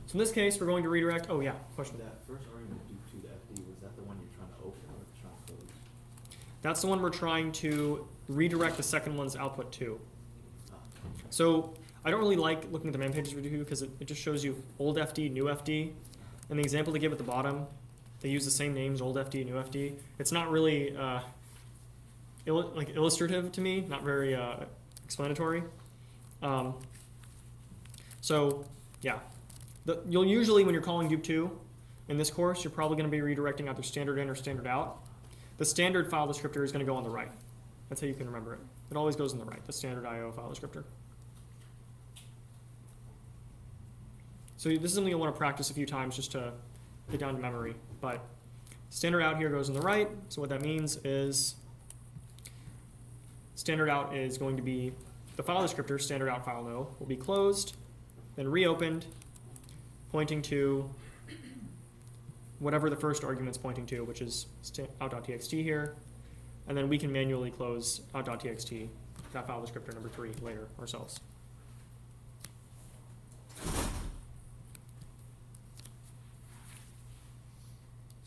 So in this case, we're going to redirect, oh yeah, question. That first argument dupe2 to FD, was that the one you're trying to open or trying to close? That's the one we're trying to redirect the second one's output to. Ah. So I don't really like looking at the man pages we do because it just shows you old FD, new FD. And the example they give at the bottom, they use the same names, old FD, new FD. It's not really illustrative to me, not very explanatory. So yeah, you'll usually, when you're calling dupe2 in this course, you're probably going to be redirecting either standard in or standard out. The standard file descriptor is going to go on the right. That's how you can remember it. It always goes on the right, the standard I/O file descriptor. So this is something you'll want to practice a few times just to get down to memory. But standard out here goes on the right. So what that means is standard out is going to be the file descriptor, standard out file no, will be closed, then reopened, pointing to whatever the first argument's pointing to, which is out.txt here. And then we can manually close out.txt, that file descriptor number 3, later ourselves.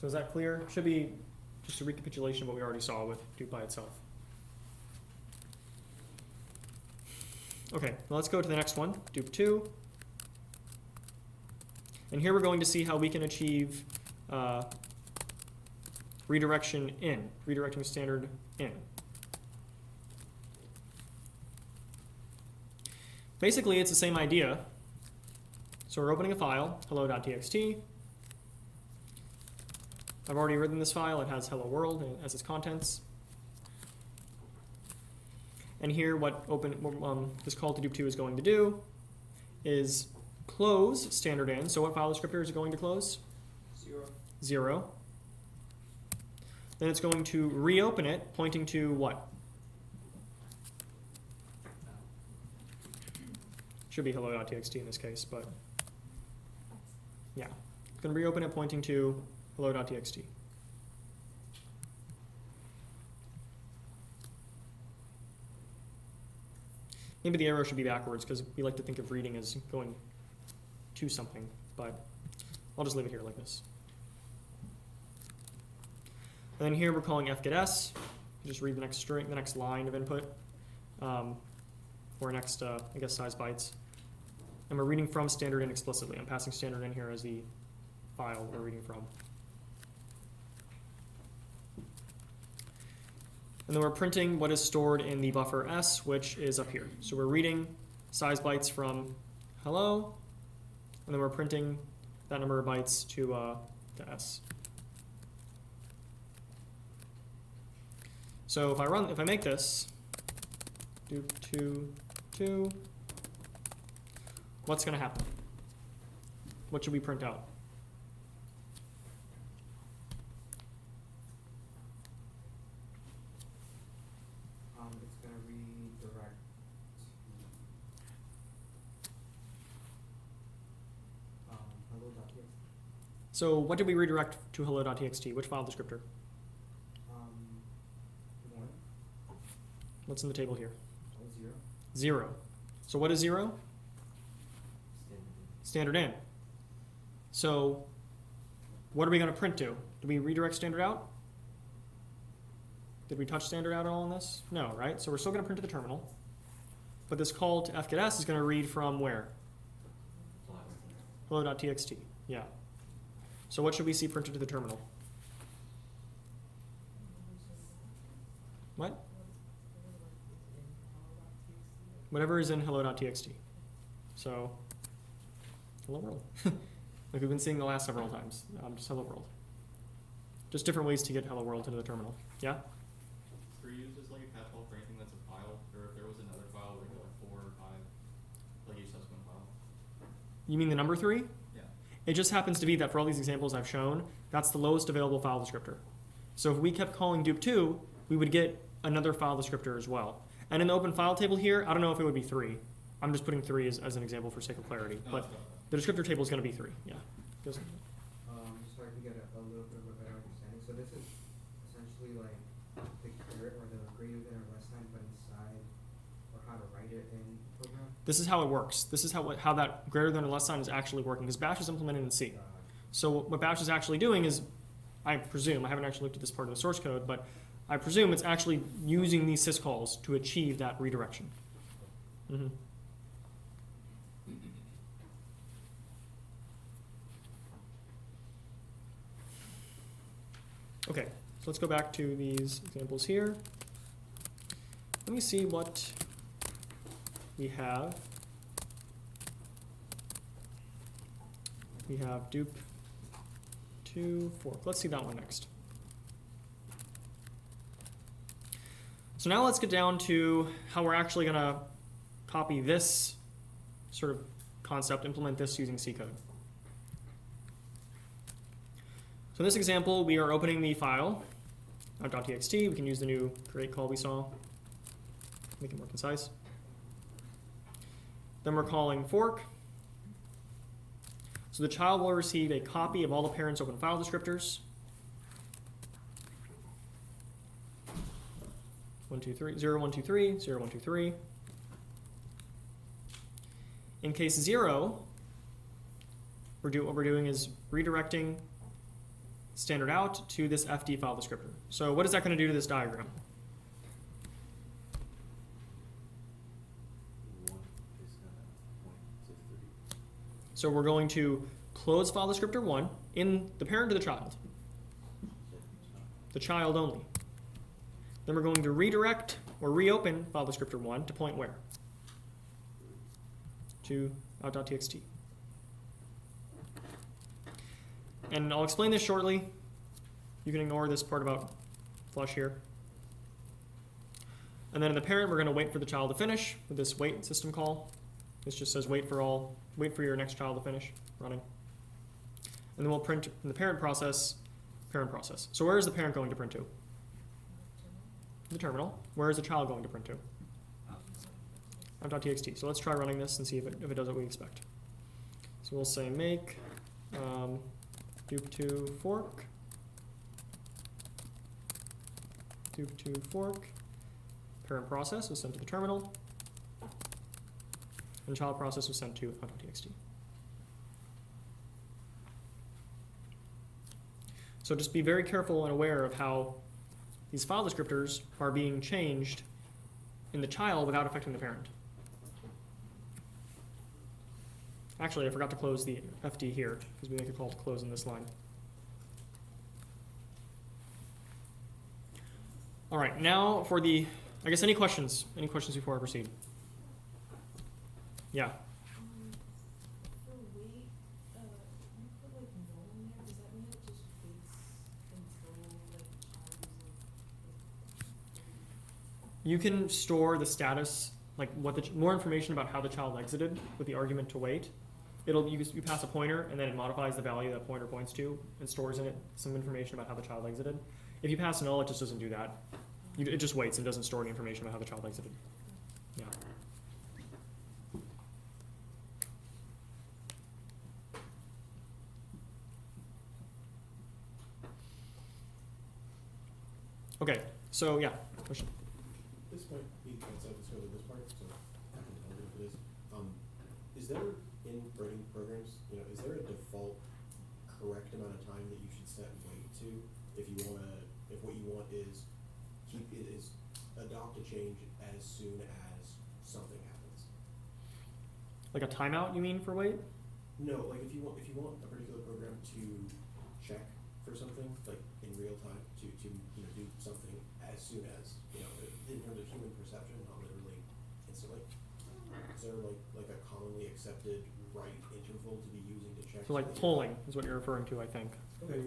So is that clear? Should be just a recapitulation of what we already saw with dupe by itself. Okay, well, let's go to the next one, dupe 2. And here we're going to see how we can achieve redirection in, redirecting standard in. Basically, it's the same idea. So we're opening a file, hello.txt. I've already written this file. It has hello world as its contents. And here what this call to dupe 2 is going to do is close standard in. So what file descriptor is it going to close? 0. Then it's going to reopen it, pointing to what? Should be hello.txt in this case, but yeah. It's going to reopen it, pointing to hello.txt. Maybe the arrow should be backwards because we like to think of reading as going to something, but I'll just leave it here like this. And then here we're calling fgetS. Just read the next string, the next line of input, or next, I guess, size bytes. And we're reading from standard in explicitly. I'm passing standard in here as the file we're reading from. And then we're printing what is stored in the buffer S, which is up here. So we're reading size bytes from hello, and then we're printing that number of bytes to S. So if I make this, dupe 2, what's going to happen? What should we print out? It's gonna redirect. Hello.txt. So what did we redirect to hello.txt? Which file descriptor? One. What's in the table here? 0. 0. So what is 0? Standard in. So what are we going to print to? Do we redirect standard out? Did we touch standard out at all in this? No, right? So we're still going to print to the terminal. But this call to fgetS is going to read from where? Hello.txt. Yeah. So what should we see printed to the terminal? What? Whatever is in hello.txt. So, hello world. Like we've been seeing the last several times. Just hello world. Just different ways to get hello world into the terminal. Yeah? 3 is just like a catch-all for anything that's a file, or if there was another file, would it go like 4 or 5, like each subsequent file? You mean the number 3? Yeah. It just happens to be that for all these examples I've shown, that's the lowest available file descriptor. So if we kept calling dupe 2, we would get another file descriptor as well. And in the open file table here, I don't know if it would be 3. I'm just putting 3 as an example for sake of clarity. No, But that's fine. the descriptor table is going to be 3. Yeah. Just so I can get a little bit of a better understanding. So this is essentially like the caret or the greater than or less sign, but inside, or how to write it in the program. This is how it works. This is how that greater than or less sign is actually working, because bash is implemented in C. So what bash is actually doing is, I presume, I haven't actually looked at this part of the source code, but I presume it's actually using these syscalls to achieve that redirection. Mm-hmm. Okay, so let's go back to these examples here. Let me see what we have. We have dupe 2 fork. Let's see that one next. So now let's get down to how we're actually going to copy this sort of concept, implement this using C code. So in this example, we are opening the file, out.txt. We can use the new create call we saw, make it more concise. Then we're calling fork. So the child will receive a copy of all the parents' open file descriptors. 123, 0123, 0123. In case 0, what we're doing is redirecting standard out to this FD file descriptor. So what is that going to do to this diagram? One is gonna point to 3. So we're going to close file descriptor 1 in the parent or the child? The child only. Then we're going to redirect or reopen file descriptor 1 to point where? To out.txt. And I'll explain this shortly. You can ignore this part about flush here. And then in the parent, we're going to wait for the child to finish with this wait system call. This just says wait for your next child to finish running. And then we'll print in the parent process. So where is the parent going to print to? The terminal. Where is the child going to print to? Out.txt. So let's try running this and see if it does what we expect. So we'll say make dup2 fork, dup2 fork, parent process was sent to the terminal, and child process was sent to out.txt. So just be very careful and aware of how these file descriptors are being changed in the child without affecting the parent. Actually, I forgot to close the FD here because we make a call to close in this line. All right, now for the, I guess, any questions? Any questions before I proceed? Yeah. For wait, you put like no in there, does that mean it just waits until like the child is like You can store the status, like more information about how the child exited with the argument to wait. You pass a pointer and then it modifies the value that pointer points to and stores in it some information about how the child exited. If you pass null, it just doesn't do that. It just waits and doesn't store any information about how the child exited. Yeah. Okay, so yeah, question. This might be outside the scope of this part, so I can tell you if it is. Is there, in writing programs, is there a default correct amount of time that you should set wait to if what you want is adopt a change as soon as something happens? Like a timeout, you mean, for wait? No, like if you want a particular program to check for something, like in real time, to do something as soon as, in terms of human perception, not literally instantly. Is there like a commonly accepted right interval to be using to check? So like polling is what you're referring to, I think. Okay.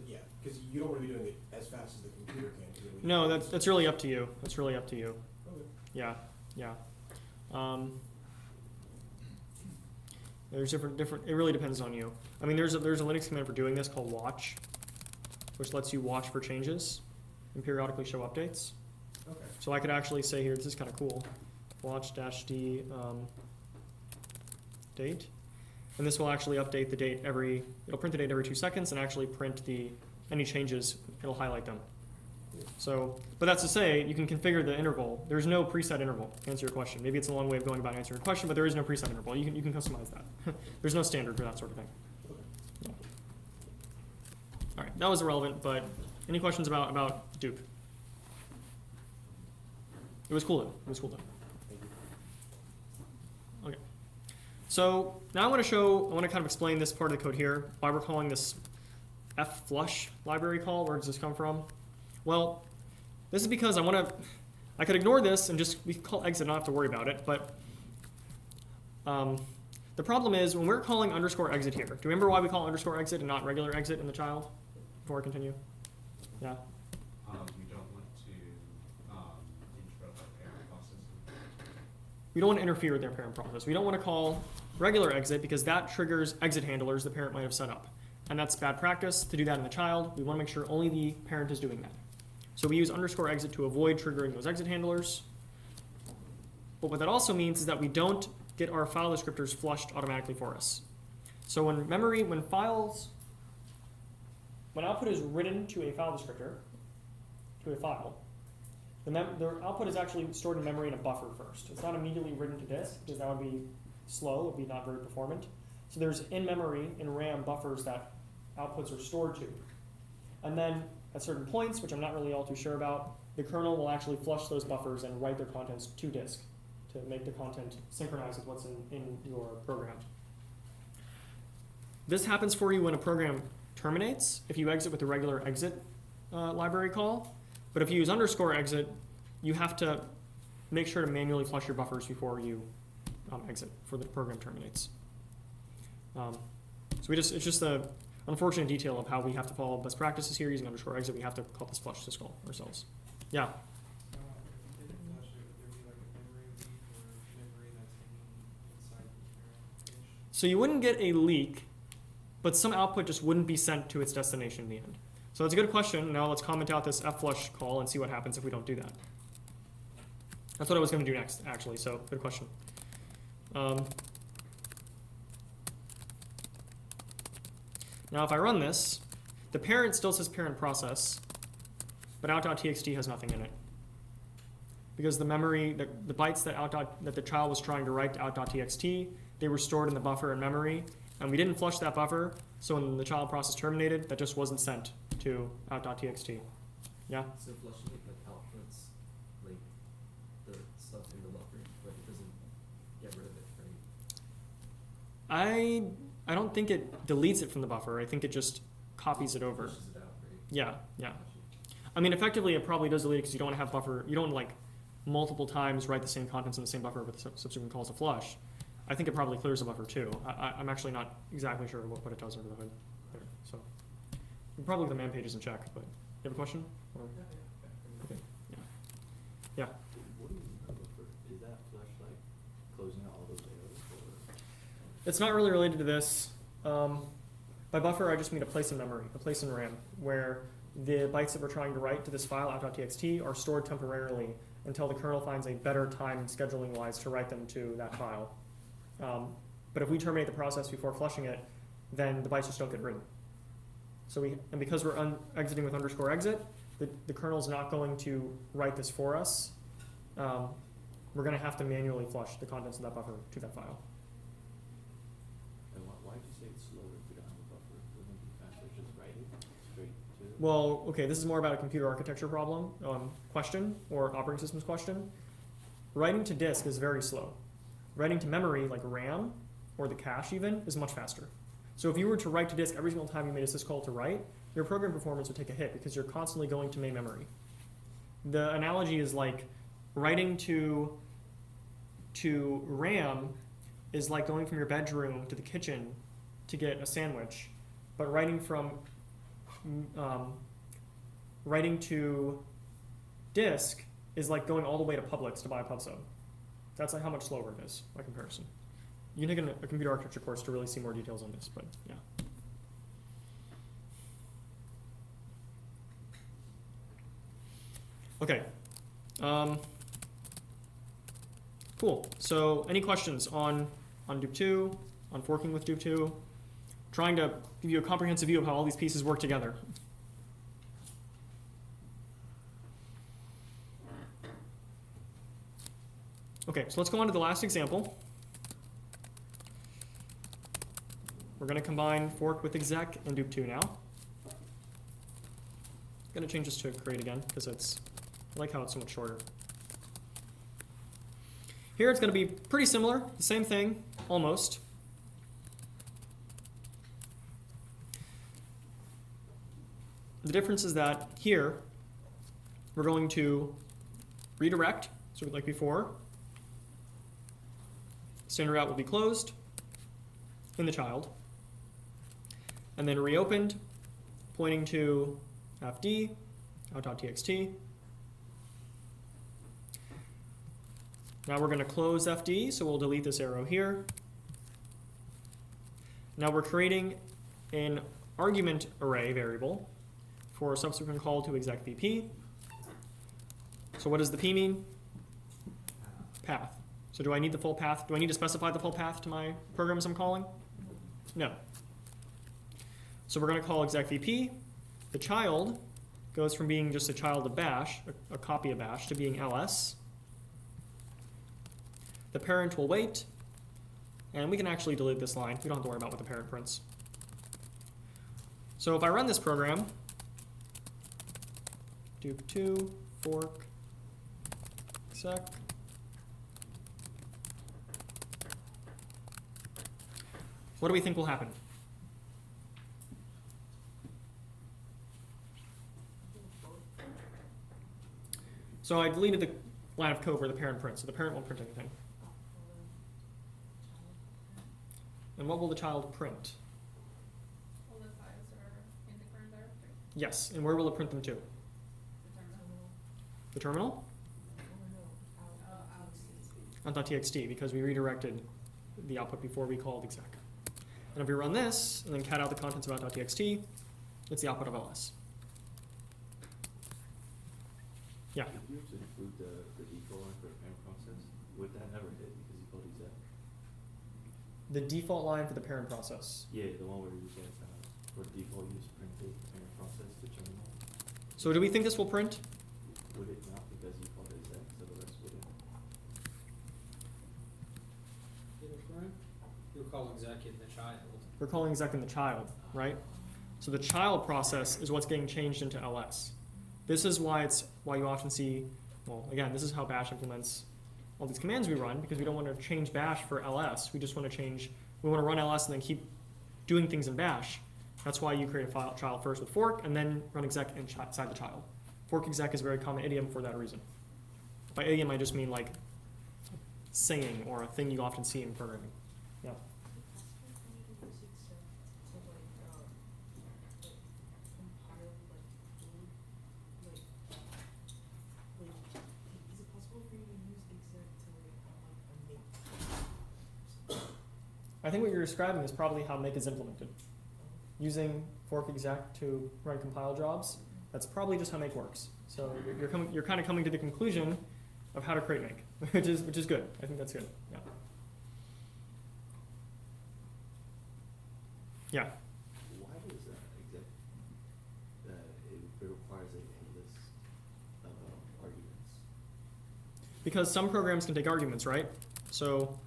Yeah, because you don't want to be doing it as fast as the computer can. No, that's really up to you. That's really up to you. Okay. Yeah. There's different. It really depends on you. I mean, there's a Linux command for doing this called watch, which lets you watch for changes and periodically show updates. Okay. So I could actually say here, this is kind of cool, watch-d date, and this will actually update the date it'll print the date every 2 seconds and actually print any changes. It'll highlight them. So, but that's to say, you can configure the interval. There's no preset interval to answer your question. Maybe it's a long way of going about answering your question, but there is no preset interval. You can customize that. There's no standard for that sort of thing. Yeah. All right, that was irrelevant, but any questions about dup? It was cool though. Okay. So now I want to kind of explain this part of the code here, why we're calling this fflush library call. Where does this come from? Well, this is because I could ignore this and we can call exit, not have to worry about it, but the problem is when we're calling _exit here, do you remember why we call _exit and not regular exit in the child? Before I continue? Yeah? We don't want to interrupt our parent process. We don't want to interfere with their parent process. We don't want to call regular exit because that triggers exit handlers the parent might have set up. And that's bad practice to do that in the child. We want to make sure only the parent is doing that. So we use underscore exit to avoid triggering those exit handlers. But what that also means is that we don't get our file descriptors flushed automatically for us. So when output is written to a file descriptor, to a file, the output is actually stored in memory in a buffer first. It's not immediately written to disk because that would be slow, it would be not very performant. So there's in memory, in RAM, buffers that outputs are stored to. And then at certain points, which I'm not really all too sure about, the kernel will actually flush those buffers and write their contents to disk to make the content synchronize with what's in your program. This happens for you when a program terminates, if you exit with the regular exit library call. But if you use underscore exit, you have to make sure to manually flush your buffers before you exit for the program terminates. So it's just an unfortunate detail of how we have to follow best practices here using underscore exit. We have to call this flush syscall ourselves. Yeah. If you didn't flush it, would there be like a memory leak or memory that's hanging inside the parent dish? So you wouldn't get a leak, but some output just wouldn't be sent to its destination in the end. So that's a good question. Now let's comment out this flush call and see what happens if we don't do that. That's what I was going to do next, actually, so good question. Now if I run this, the parent still says parent process, but out.txt has nothing in it. Because the memory, the bytes that the child was trying to write to out.txt, they were stored in the buffer in memory, and we didn't flush that buffer, so when the child process terminated, that just wasn't sent to out.txt. Yeah? So flushing it like outputs like the stuff in the buffer, but it doesn't get rid of it, right? I don't think it deletes it from the buffer. I think it just copies it over. Flushes it out, right? Yeah, yeah. I mean, effectively, it probably does delete it because you don't have buffer. You don't like multiple times write the same contents in the same buffer with subsequent calls to flush. I think it probably clears the buffer too. I'm actually not exactly sure what it does under the hood there. So probably the man pages and check. But you have a question? Or? Okay. Yeah. Yeah. What do you mean by buffer? Is that flush like closing out all those arrows? Or? It's not really related to this. By buffer, I just mean a place in memory, a place in RAM, where the bytes that we're trying to write to this file, out.txt, are stored temporarily until the kernel finds a better time scheduling-wise to write them to that file. But if we terminate the process before flushing it, then the bytes just don't get written. So and because we're exiting with underscore exit, the kernel's not going to write this for us. We're going to have to manually flush the contents of that buffer to that file. And why'd you say it's slower if you don't have a buffer? Wouldn't it be faster to just write it straight to? Well, okay, this is more about a computer architecture problem, question, or operating systems question. Writing to disk is very slow. Writing to memory, like RAM, or the cache even, is much faster. So if you were to write to disk every single time you made a syscall to write, your program performance would take a hit because you're constantly going to main memory. The analogy is like writing to RAM is like going from your bedroom to the kitchen to get a sandwich, but writing to disk is like going all the way to Publix to buy a pub sub. That's like how much slower it is by comparison. You can take a computer architecture course to really see more details on this, but yeah. Okay. Cool. So any questions on Dupe 2, on forking with Dupe 2? Trying to give you a comprehensive view of how all these pieces work together. Okay, so let's go on to the last example. We're going to combine fork with exec in Dupe 2 now. I'm going to change this to create again because I like how it's so much shorter. Here it's going to be pretty similar, the same thing, almost. The difference is that here we're going to redirect, so like before. Standard out will be closed in the child, and then reopened, pointing to fd, out.txt. Now we're going to close fd, so we'll delete this arrow here. Now we're creating an argument array variable for a subsequent call to exec VP. So what does the P mean? Path. So do I need the full path? Do I need to specify the full path to my programs I'm calling? No. So we're going to call exec VP. The child goes from being just a child of bash, a copy of bash, to being ls. The parent will wait, and we can actually delete this line. We don't have to worry about what the parent prints. So if I run this program, dupe2 fork exec, what do we think will happen? So I deleted the line of code where the parent prints, so the parent won't print anything. And what will the child print? All the files that are in the current directory. Yes, and where will it print them to? The terminal? On .txt, because we redirected the output before we called exec. And if we run this, and then cat out the contents of out.txt, it's the output of ls. Yeah. If you were to include the default line for the parent process, would that never hit because you called exec? The default line for the parent process. Yeah, the one where you get for default use printed parent process to terminal. So do we think this will print? Would it not because you called exec, so the rest wouldn't? You're calling exec in the child. We're calling exec in the child, right? So the child process is what's getting changed into ls. This is why you often see, well, again, this is how bash implements all these commands we run, because we don't want to change bash for ls. We just want to run ls and then keep doing things in bash. That's why you create a file child first with fork and then run exec inside the child. Fork exec is a very common idiom for that reason. By idiom, I just mean like saying or a thing you often see in programming. Yeah. I think what you're describing is probably how make is implemented. Using fork exec to run compile jobs, that's probably just how make works. So you're kind of coming to the conclusion of how to create make, which is good. I think that's good. Yeah. Yeah. Why does exec it requires a list of arguments? Because some programs can take arguments, right? So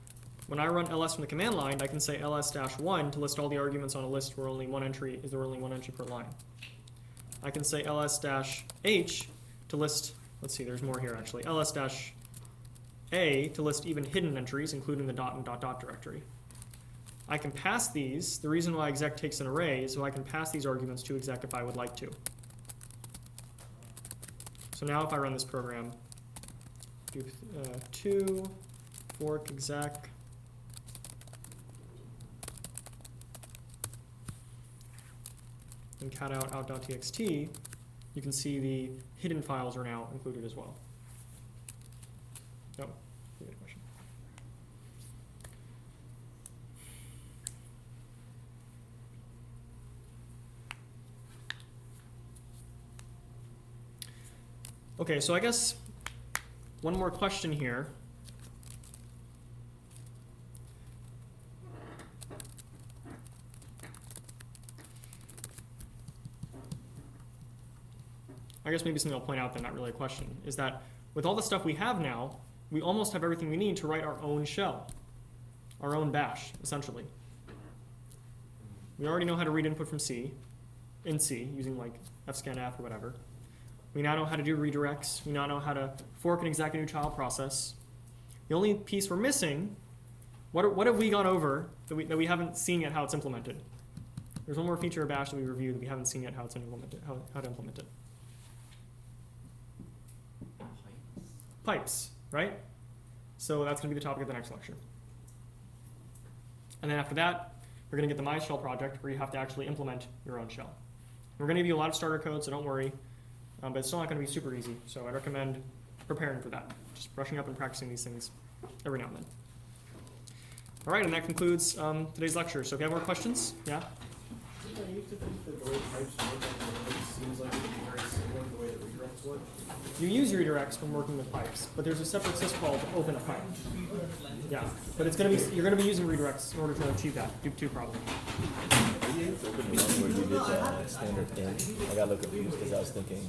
when I run ls from the command line, I can say ls-1 to list all the arguments on a list where only one entry is there only one entry per line. I can say ls-h to list, let's see, there's more here actually, ls-a to list even hidden entries, including the dot and dot dot directory. I can pass these. The reason why exec takes an array is so I can pass these arguments to exec if I would like to. So now if I run this program, do 2 fork exec, and cat out out.txt, you can see the hidden files are now included as well. Oh, good question. Okay, so I guess one more question here. I guess maybe something I'll point out then, not really a question, is that with all the stuff we have now, we almost have everything we need to write our own shell, our own bash, essentially. We already know how to read input from C, in C, using like fscanf or whatever. We now know how to do redirects. We now know how to fork and exec a new child process. The only piece we're missing, what have we gone over that we haven't seen yet how it's implemented? There's one more feature of bash that we reviewed that we haven't seen yet how it's implemented, how to implement it. Pipes, right? So that's going to be the topic of the next lecture. And then after that, we're going to get the My Shell project where you have to actually implement your own shell. We're going to give you a lot of starter code, so don't worry. But it's still not going to be super easy, so I'd recommend preparing for that. Just brushing up and practicing these things every now and then. All right, and that concludes today's lecture. So if you have more questions, yeah? Is it naive to think that the way pipes work on the road seems like it would be very similar to the way that redirects work? You use redirects when working with pipes, but there's a separate syscall to open a pipe. Yeah, but it's gonna be you're gonna be using redirects in order to achieve that. Do problem. Were you able to open the one where you did the standard thing? I got a little confused because I was thinking